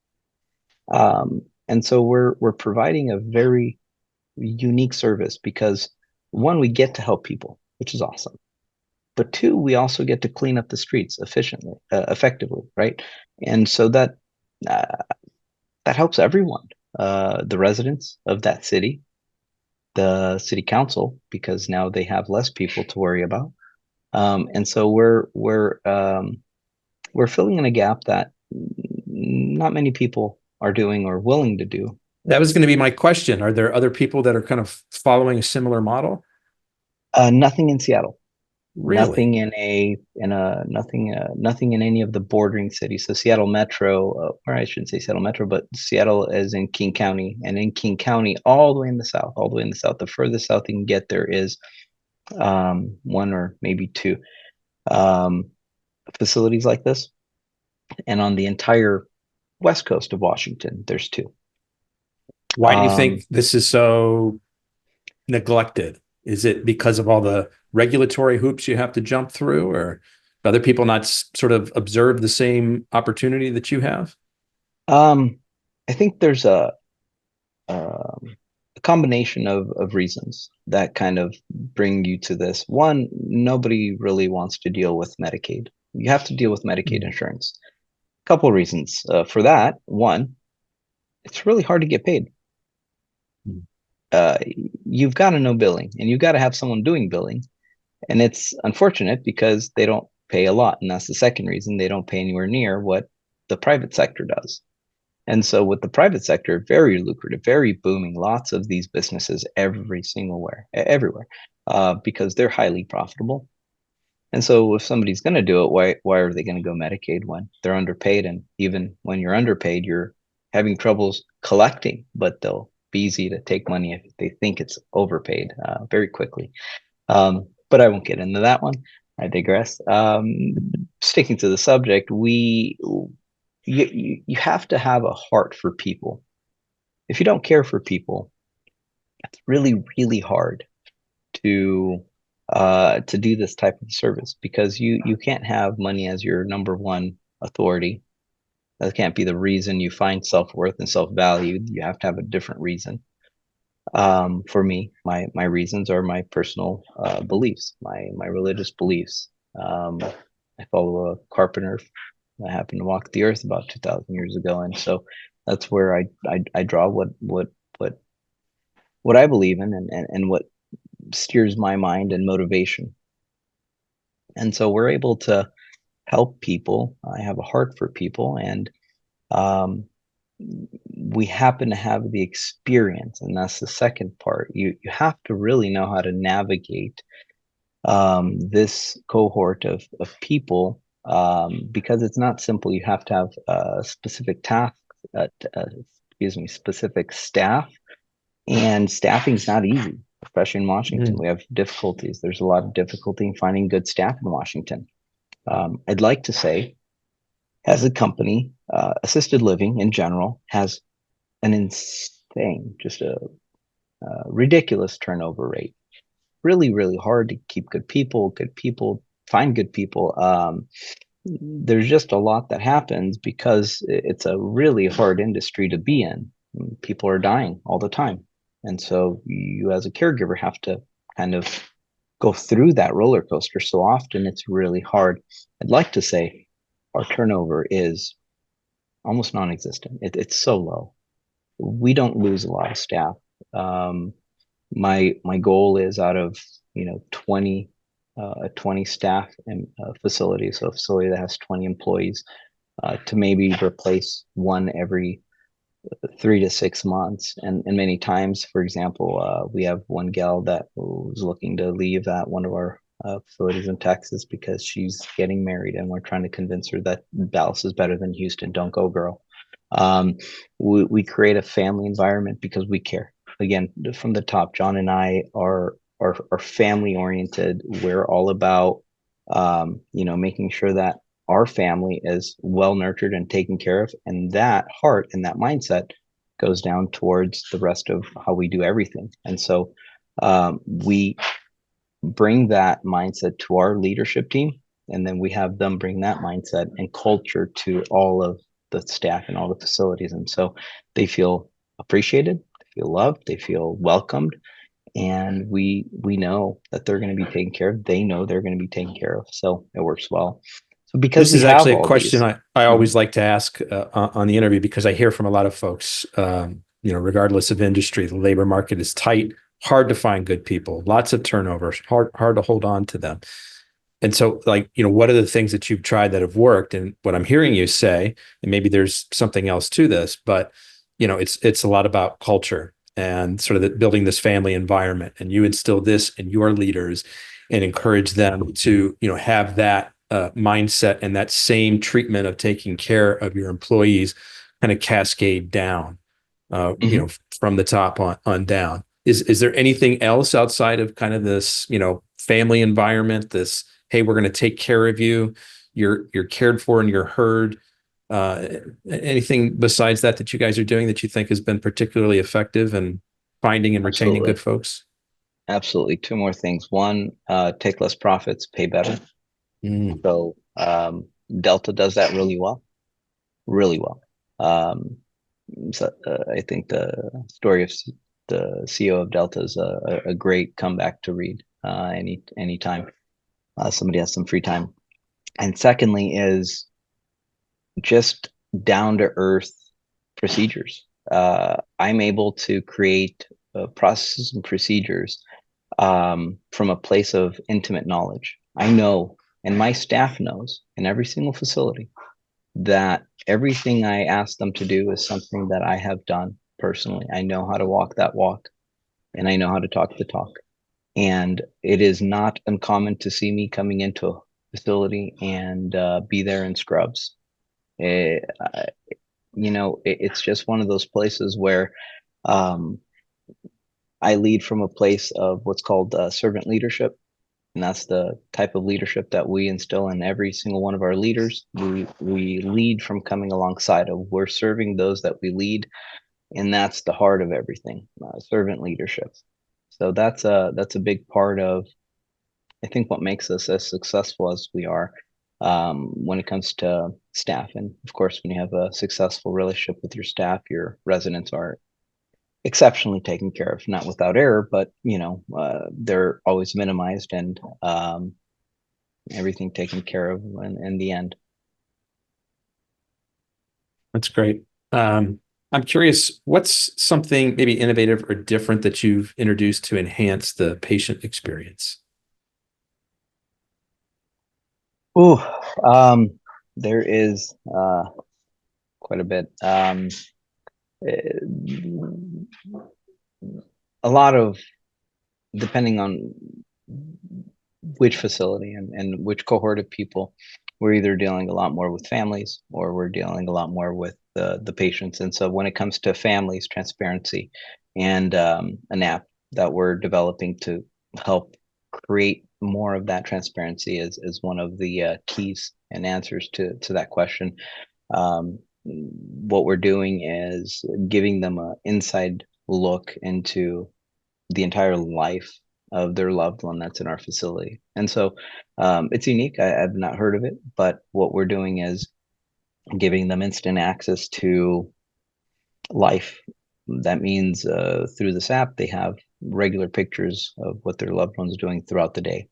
And so we're providing a very unique service because, one, we get to help people, which is awesome. But two, we also get to clean up the streets effectively, right? And so that helps everyone, the residents of that city, the city council, because now they have less people to worry about. And so we're filling in a gap that not many people are doing or willing to do. That was going to be my question. Are there other people that are kind of following a similar model? Nothing in Seattle. Really? Nothing in any of the bordering cities. So Seattle Metro, or I shouldn't say Seattle Metro, but Seattle is in King County, and in King County, all the way in the south, the furthest south you can get there is one or maybe two facilities like this. And on the entire west coast of Washington, there's two. Why do you think this is so neglected? Is it because of all the regulatory hoops you have to jump through, or other people not sort of observe the same opportunity that you have? I think there's a combination of reasons that kind of bring you to this. One, nobody really wants to deal with Medicaid. You have to deal with Medicaid insurance. A couple of reasons for that. One, it's really hard to get paid. You've got to know billing, and you've got to have someone doing billing. And it's unfortunate because they don't pay a lot. And that's the second reason. They don't pay anywhere near what the private sector does. And so with the private sector, very lucrative, very booming, lots of these businesses everywhere, because they're highly profitable. And so if somebody's going to do it, why are they going to go Medicaid when they're underpaid? And even when you're underpaid, you're having troubles collecting, but they'll be easy to take money if they think it's overpaid very quickly. But I won't get into that one. I digress. Sticking to the subject, we you have to have a heart for people. If you don't care for people, it's really, really hard to do this type of service, because you can't have money as your number one authority. That can't be the reason you find self-worth and self-value. You have to have a different reason. For me, my reasons are my personal beliefs, my religious beliefs. I follow a carpenter. I happened to walk the earth about 2,000 years ago, and so that's where I draw what I believe in, and what steers my mind and motivation. And so we're able to help people. I have a heart for people, and um, we happen to have the experience, and that's the second part. You have to really know how to navigate this cohort of people, because it's not simple. You have to have specific tasks, specific staff, and staffing's not easy, especially in Washington. We have difficulties. There's a lot of difficulty in finding good staff in Washington. I'd like to say, as a company, assisted living in general has an insane, just a ridiculous turnover rate. Really, really hard to keep good people, find good people. There's just a lot that happens because it's a really hard industry to be in. People are dying all the time. And so you, as a caregiver, have to kind of go through that roller coaster. So often it's really hard. I'd like to say our turnover is almost non-existent. It's so low. We don't lose a lot of staff. My goal is, out of 20 staff and facility, so a facility that has 20 employees, to maybe replace one every 3 to 6 months. And many times, for example, we have one gal that was looking to leave at one of our facilities in Texas because she's getting married, and we're trying to convince her that Dallas is better than Houston. Don't go, girl. We create a family environment because we care. Again, from the top, John and I are family oriented. We're all about making sure that our family is well nurtured and taken care of, and that heart and that mindset goes down towards the rest of how we do everything. And so we bring that mindset to our leadership team, and then we have them bring that mindset and culture to all of the staff and all the facilities. And so they feel appreciated, they feel loved, they feel welcomed, and we know that they're going to be taken care of. They know they're going to be taken care of. So it works well. So because This we is have actually a all question these, I always like to ask on the interview, because I hear from a lot of folks, regardless of industry, the labor market is tight, hard to find good people, lots of turnover, hard to hold on to them. And so, what are the things that you've tried that have worked? And what I'm hearing you say, and maybe there's something else to this, but it's a lot about culture and sort of building this family environment. And you instill this in your leaders and encourage them to, have that mindset and that same treatment of taking care of your employees kind of cascade down, from the top on down. Is there anything else outside of kind of this, family environment, this, hey, we're going to take care of you, you're cared for and you're heard? Anything besides that you guys are doing that you think has been particularly effective in finding and retaining absolutely, good folks? absolutely. Two more things. One, take less profits, pay better. Mm. So Delta does that really well, really well. So I think the story of the CEO of Delta is a great comeback to read anytime somebody has some free time. And secondly is just down to earth procedures. I'm able to create processes and procedures from a place of intimate knowledge. I know, and my staff knows, in every single facility, that everything I ask them to do is something that I have done personally. I know how to walk that walk, and I know how to talk the talk. And it is not uncommon to see me coming into a facility and be there in scrubs. It, it's just one of those places where um, I lead from a place of what's called servant leadership. And that's the type of leadership that we instill in every single one of our leaders. We lead from coming alongside of. We're serving those that we lead, and that's the heart of everything. Servant leadership. So that's a big part of, I think, what makes us as successful as we are, when it comes to staff. And of course, when you have a successful relationship with your staff, your residents are exceptionally taken care of, not without error, but they're always minimized, and everything taken care of in the end. That's great. I'm curious, what's something maybe innovative or different that you've introduced to enhance the patient experience? Ooh, there is quite a bit. Eh, a lot of, depending on which facility and which cohort of people, we're either dealing a lot more with families or we're dealing a lot more with the patients. And so when it comes to families, transparency, and an app that we're developing to help create more of that transparency is one of the keys and answers to that question. What we're doing is giving them an inside look into the entire life of their loved one that's in our facility. And so it's unique. I've not heard of it, but what we're doing is giving them instant access to life. That means through this app, they have regular pictures of what their loved one's doing throughout the day,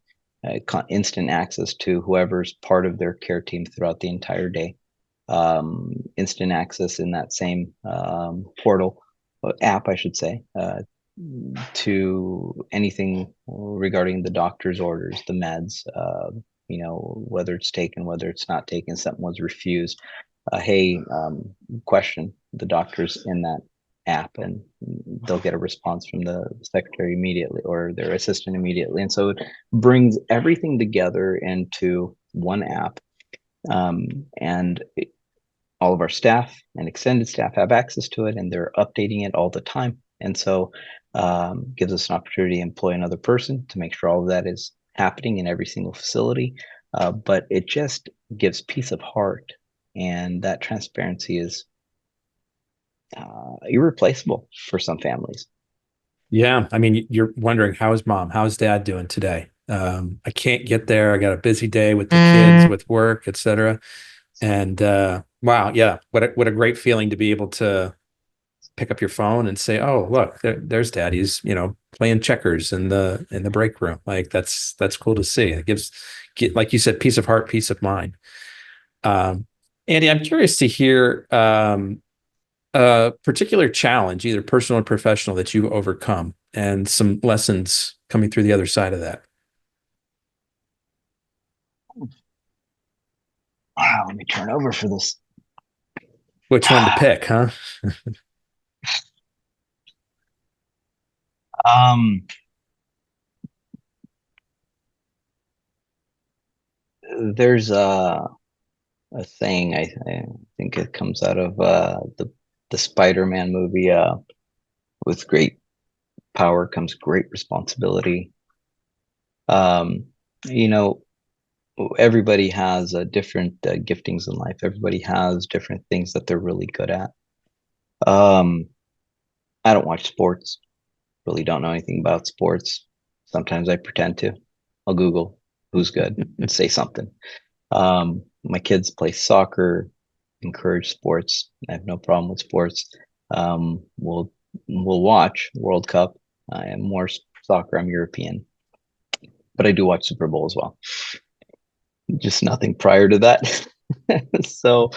instant access to whoever's part of their care team throughout the entire day, instant access in that same portal, app, I should say, to anything regarding the doctor's orders, the meds, whether it's taken, whether it's not taken, something was refused. Hey, question the doctors in that app, and they'll get a response from the secretary immediately or their assistant immediately. And so it brings everything together into one app. And all of our staff and extended staff have access to it, and they're updating it all the time. And so gives us an opportunity to employ another person to make sure all of that is happening in every single facility. But it just gives peace of heart, and that transparency is irreplaceable for some families. Yeah, I mean, you're wondering, how's mom, how's dad doing today? I can't get there. I got a busy day with the kids, with work, etc. And wow, yeah, what a great feeling to be able to pick up your phone and say, "Oh, look, there's Daddy's, playing checkers in the break room." Like that's cool to see. It gives, like you said, peace of heart, peace of mind. Andy, I'm curious to hear a particular challenge, either personal or professional, that you've overcome, and some lessons coming through the other side of that. Wow, let me turn over for this. Which one to pick, huh? There's a saying, I think it comes out of the Spider-Man movie, with great power comes great responsibility. Um, you know, everybody has different giftings in life. Everybody has different things that they're really good at. I don't watch sports, really don't know anything about sports. Sometimes I pretend to. I'll Google who's good and say something. My kids play soccer, encourage sports. I have no problem with sports. We'll watch World Cup. I am more soccer. I'm European, but I do watch Super Bowl as well. Just nothing prior to that. So,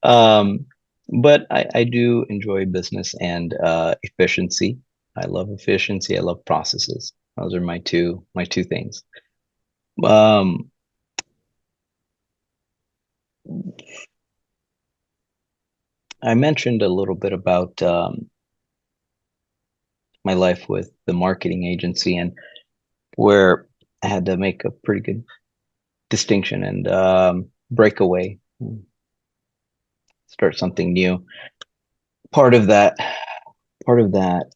but I do enjoy business and efficiency. I love efficiency. I love processes. Those are my two things. Um, I mentioned a little bit about my life with the marketing agency, and where I had to make a pretty good distinction and break away, start something new. Part of that, part of that,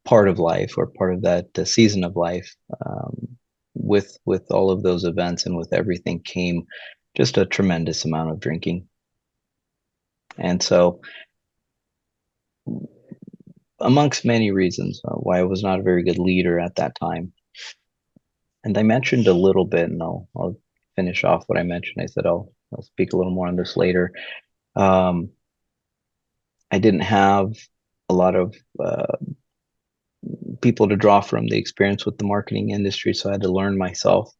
part of life, or part of that season of life, with all of those events and with everything came just a tremendous amount of drinking. And so, amongst many reasons why I was not a very good leader at that time. And I mentioned a little bit, and I'll finish off what I mentioned. I said I'll speak a little more on this later. I didn't have a lot of people to draw from the experience with the marketing industry, so I had to learn myself.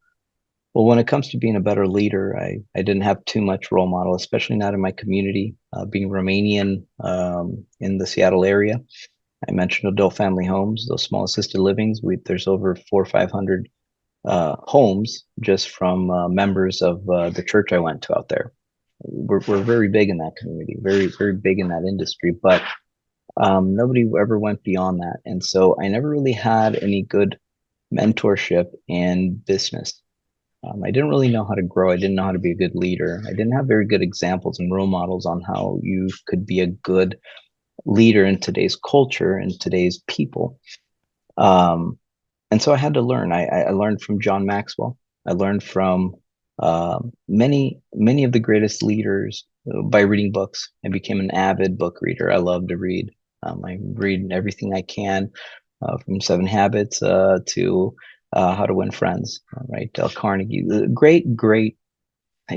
Well, when it comes to being a better leader, I didn't have too much role model, especially not in my community. Being Romanian in the Seattle area, I mentioned adult family homes, those small assisted livings. There's over 400 or 500 homes just from members of the church I went to out there. We're very big in that community, very, very big in that industry, but nobody ever went beyond that. And so I never really had any good mentorship in business. I didn't really know how to grow. I didn't know how to be a good leader. I didn't have very good examples and role models on how you could be a good leader in today's culture and today's people. And so I had to learn. I learned from John Maxwell. I learned from many of the greatest leaders by reading books. I became an avid book reader. I love to read. I read everything I can, from 7 Habits to How to Win Friends, right? Dale Carnegie, great. I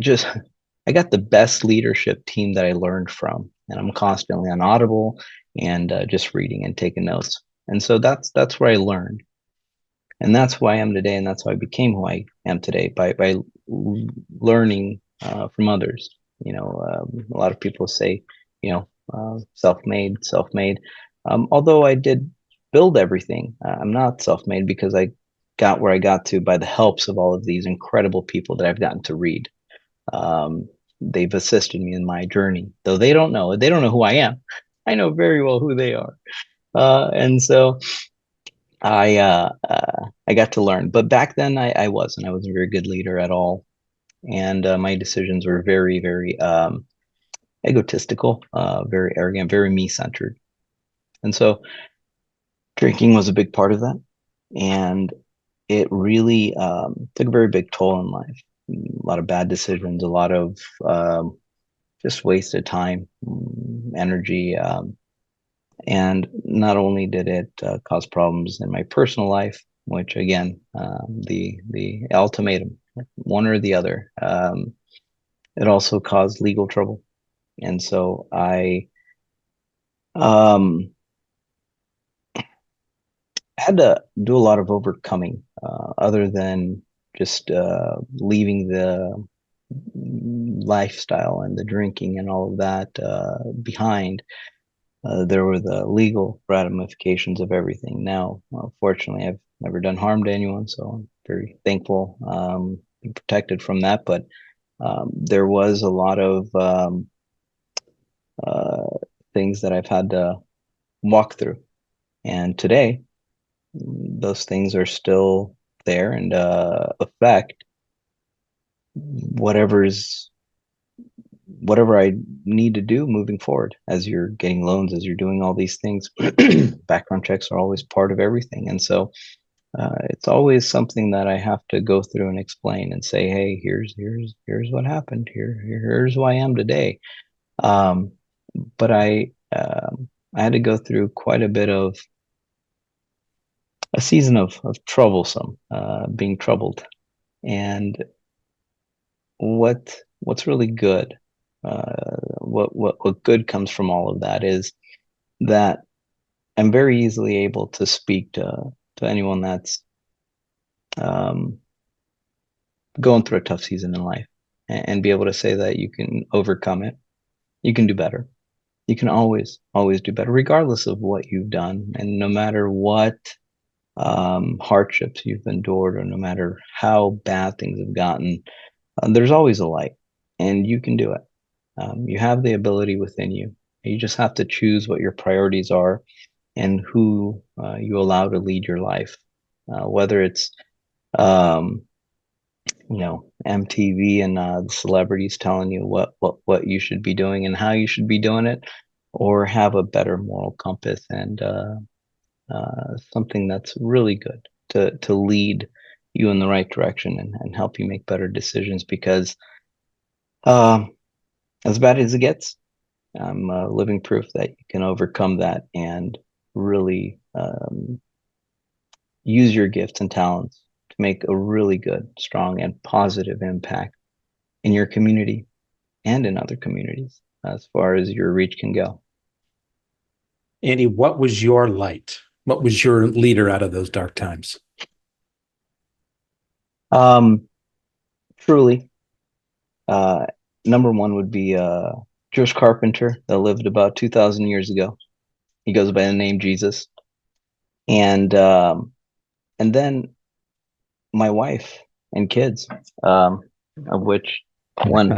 got the best leadership team that I learned from, and I'm constantly on Audible and just reading and taking notes. And so that's where I learned, and that's who I am today, and that's how I became who I am today by learning from others. A lot of people say, self-made. Although I did build everything, I'm not self-made because I got where I got to by the helps of all of these incredible people that I've gotten to read. They've assisted me in my journey, though they don't know who I am. I know very well who they are. And so I got to learn, but back then I wasn't a very good leader at all. And my decisions were very, very egotistical, very arrogant, very me-centered. And so drinking was a big part of that. And it really took a very big toll in life. A lot of bad decisions, a lot of just wasted time, energy. And not only did it cause problems in my personal life, which again, the ultimatum, one or the other, it also caused legal trouble. And so I had to do a lot of overcoming, other than just leaving the lifestyle and the drinking and all of that behind. There were the legal ramifications of everything. Now, fortunately, I've never done harm to anyone, so I'm very thankful, and protected from that. But there was a lot of things that I've had to walk through, and today those things are still there and affect whatever I need to do moving forward. As you're getting loans, as you're doing all these things, background checks are always part of everything. And so it's always something that I have to go through and explain and say, hey, here's what happened. Here's who I am today. But I had to go through quite a bit of a season of troublesome, being troubled. And what's really good, what good comes from all of that is that I'm very easily able to speak to anyone that's going through a tough season in life, and be able to say that you can overcome it. You can do better. You can always do better, regardless of what you've done, and no matter what hardships you've endured, or no matter how bad things have gotten, there's always a light, and you can do it. You have the ability within you. You just have to choose what your priorities are and who you allow to lead your life. Whether it's MTV and the celebrities telling you what you should be doing and how you should be doing it, or have a better moral compass and something that's really good to lead you in the right direction and help you make better decisions. Because as bad as it gets, I'm living proof that you can overcome that and really use your gifts and talents to make a really good, strong, and positive impact in your community and in other communities as far as your reach can go. Andy, what was your light? What was your leader out of those dark times? Truly, number one would be a Jewish carpenter that lived about 2,000 years ago. He goes by the name Jesus. And then my wife and kids, of which one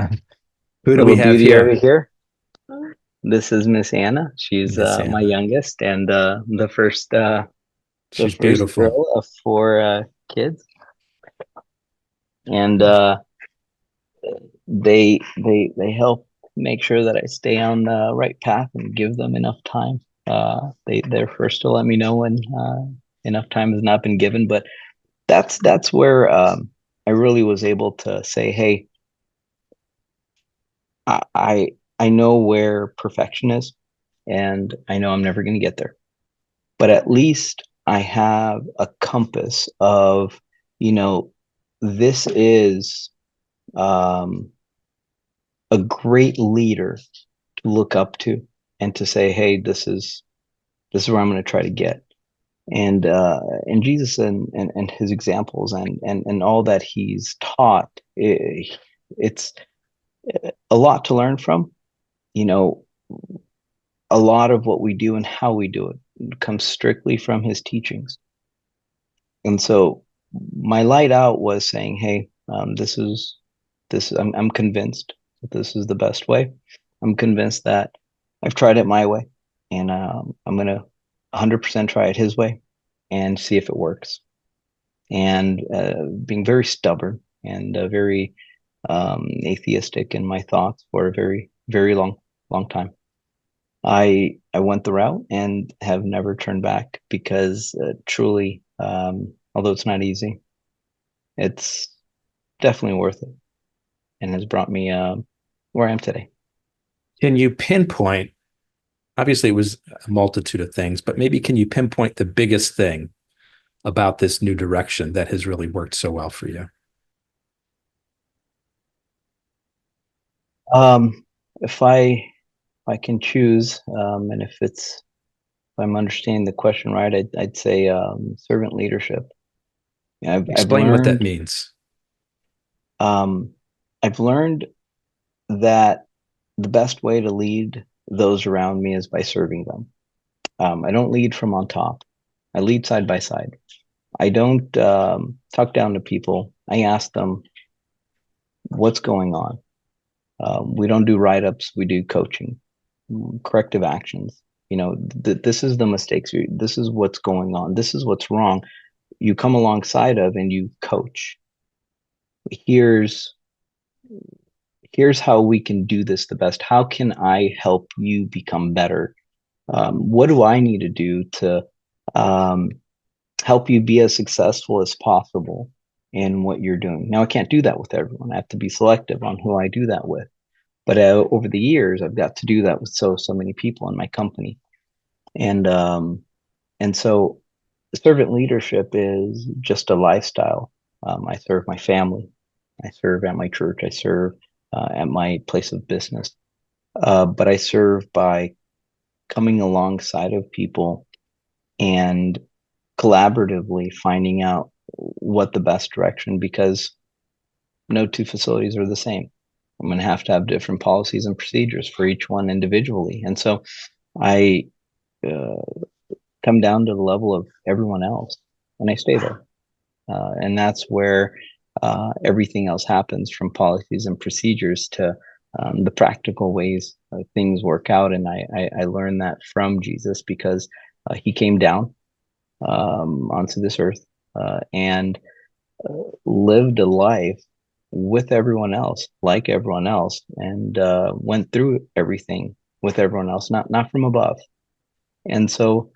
Who do little we have beauty over here? here. This is Miss Anna. She's Miss my Anna. youngest and the first She's beautiful. girl of four kids. And they help make sure that I stay on the right path and give them enough time. They're first to let me know when enough time has not been given, but that's where I really was able to say, hey, I know where perfection is, and I know I'm never going to get there, but at least I have a compass of, this is a great leader to look up to and to say, hey, this is where I'm going to try to get. And Jesus and his examples and all that he's taught, it's a lot to learn from. A lot of what we do and how we do it comes strictly from his teachings. And so my light out was saying, hey, I'm convinced that this is the best way. I'm convinced that I've tried it my way, and I'm going to 100% try it his way and see if it works. And being very stubborn and very atheistic in my thoughts for a very, very long time. I went the route and have never turned back because truly, although it's not easy, it's definitely worth it and has brought me where I am today. Can you pinpoint, obviously it was a multitude of things, but maybe can you pinpoint the biggest thing about this new direction that has really worked so well for you? If I can choose, and if I'm understanding the question right, I'd say servant leadership. Explain what that means. I've learned that the best way to lead those around me is by serving them. I don't lead from on top. I lead side by side. I don't talk down to people. I ask them what's going on. We don't do write-ups. We do coaching, corrective actions. This is the mistakes. This is what's going on. This is what's wrong. You come alongside of and you coach. Here's how we can do this the best. How can I help you become better? What do I need to do to help you be as successful as possible in what you're doing? Now, I can't do that with everyone. I have to be selective on who I do that with. But over the years, I've got to do that with so many people in my company. And so servant leadership is just a lifestyle. I serve my family. I serve at my church. I serve at my place of business. But I serve by coming alongside of people and collaboratively finding out what the best direction, because no two facilities are the same. I'm going to have different policies and procedures for each one individually. And so I come down to the level of everyone else and I stay there. And that's where everything else happens, from policies and procedures to the practical ways things work out. And I learned that from Jesus, because he came down onto this earth and lived a life with everyone else, like everyone else, and went through everything with everyone else, not from above. And so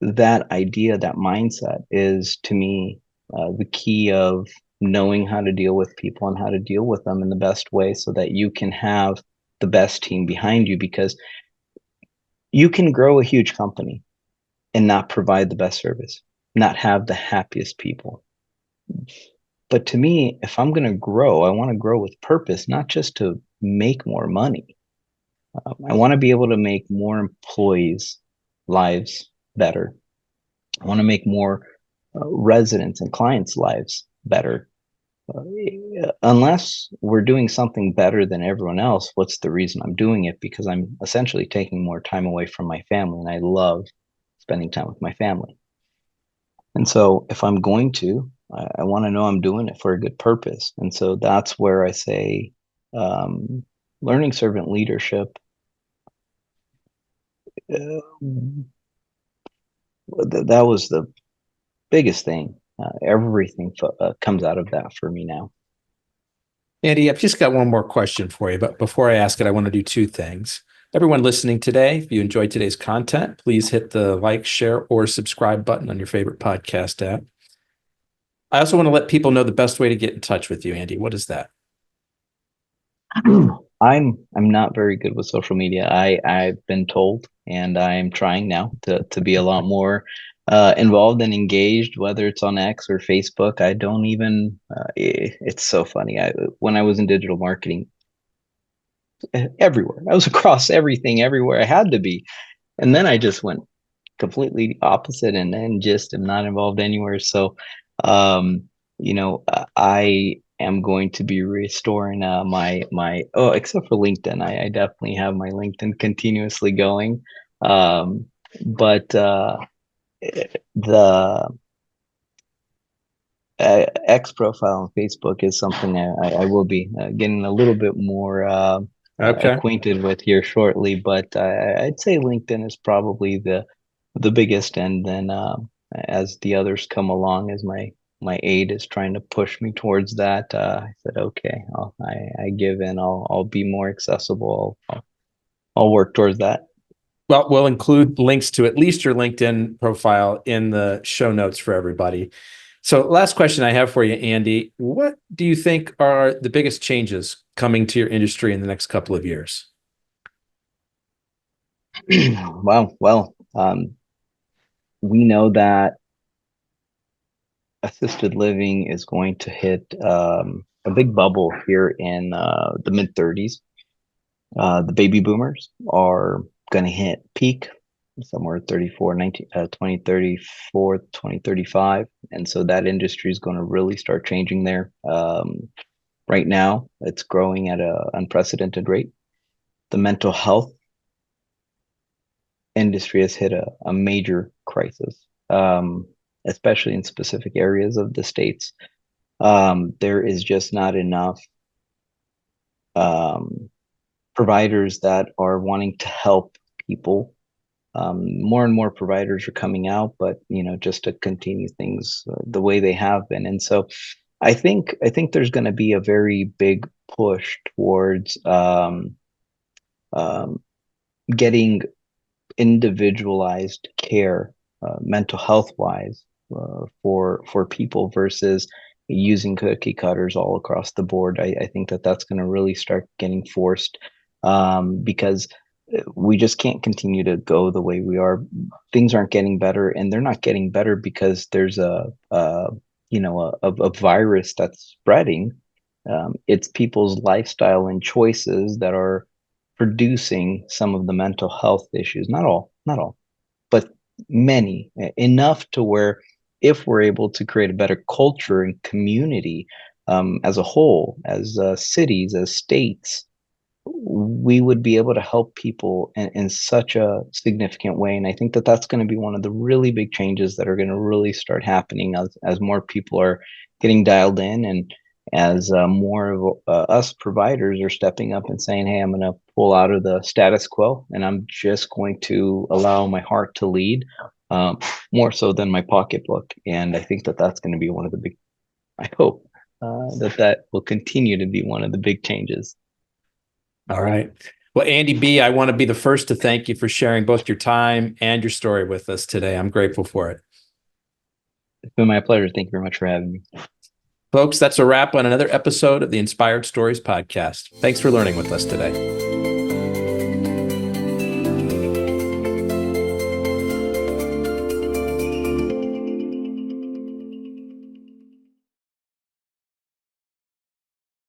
that idea, that mindset is, to me, the key of knowing how to deal with people and how to deal with them in the best way so that you can have the best team behind you, because you can grow a huge company and not provide the best service, not have the happiest people. But to me, if I'm going to grow, I want to grow with purpose, not just to make more money. I want to be able to make more employees' lives better. I want to make more residents and clients' lives better. Unless we're doing something better than everyone else, what's the reason I'm doing it? Because I'm essentially taking more time away from my family, and I love spending time with my family. And so if I'm going to, I want to know I'm doing it for a good purpose. And so that's where I say learning servant leadership, that was the biggest thing. Everything comes out of that for me now. Andy, I've just got one more question for you, but before I ask it, I want to do two things. Everyone listening today, if you enjoyed today's content, please hit the like, share, or subscribe button on your favorite podcast app. I also want to let people know the best way to get in touch with you, Andy. What is that? I'm not very good with social media. I've been told, and I'm trying now to be a lot more involved and engaged, whether it's on X or Facebook. I don't even. It's so funny. When I was in digital marketing, everywhere I was across everything, everywhere I had to be, and then I just went completely opposite and just am not involved anywhere. So, I am going to be restoring my except for LinkedIn. I definitely have my LinkedIn continuously going. But the X profile on Facebook is something I will be getting a little bit more acquainted with here shortly. But I'd say LinkedIn is probably the biggest, and then as the others come along, as my aide is trying to push me towards that, I said, okay, I give in. I'll be more accessible. I'll work towards that. Well, we'll include links to at least your LinkedIn profile in the show notes for everybody. So last question I have for you, Andy, what do you think are the biggest changes coming to your industry in the next couple of years? Well, we know that assisted living is going to hit a big bubble here in the mid 30s. The baby boomers are going to hit peak somewhere 2034, 2035. And so that industry is going to really start changing there. Right now, it's growing at an unprecedented rate. The mental health industry has hit a major crisis, especially in specific areas of the states. There is just not enough providers that are wanting to help people. More and more providers are coming out, but just to continue things the way they have been. And so I think there's going to be a very big push towards getting individualized care, mental health wise, for people versus using cookie cutters all across the board. I think that's going to really start getting forced, because we just can't continue to go the way we are. Things aren't getting better, and they're not getting better because there's a virus that's spreading. It's people's lifestyle and choices that are producing some of the mental health issues. Not all, but many, enough to where if we're able to create a better culture and community as a whole, as cities, as states, we would be able to help people in such a significant way. And I think that's going to be one of the really big changes that are going to really start happening as more people are getting dialed in, and as more of us providers are stepping up and saying, hey, I'm going to pull out of the status quo, and I'm just going to allow my heart to lead, more so than my pocketbook. And I think that's going to be one of the big, I hope that will continue to be one of the big changes. All right. Well, Andy B., I want to be the first to thank you for sharing both your time and your story with us today. I'm grateful for it. been my pleasure. Thank you very much for having me. Folks, that's a wrap on another episode of the Inspired Stories podcast. Thanks for learning with us today.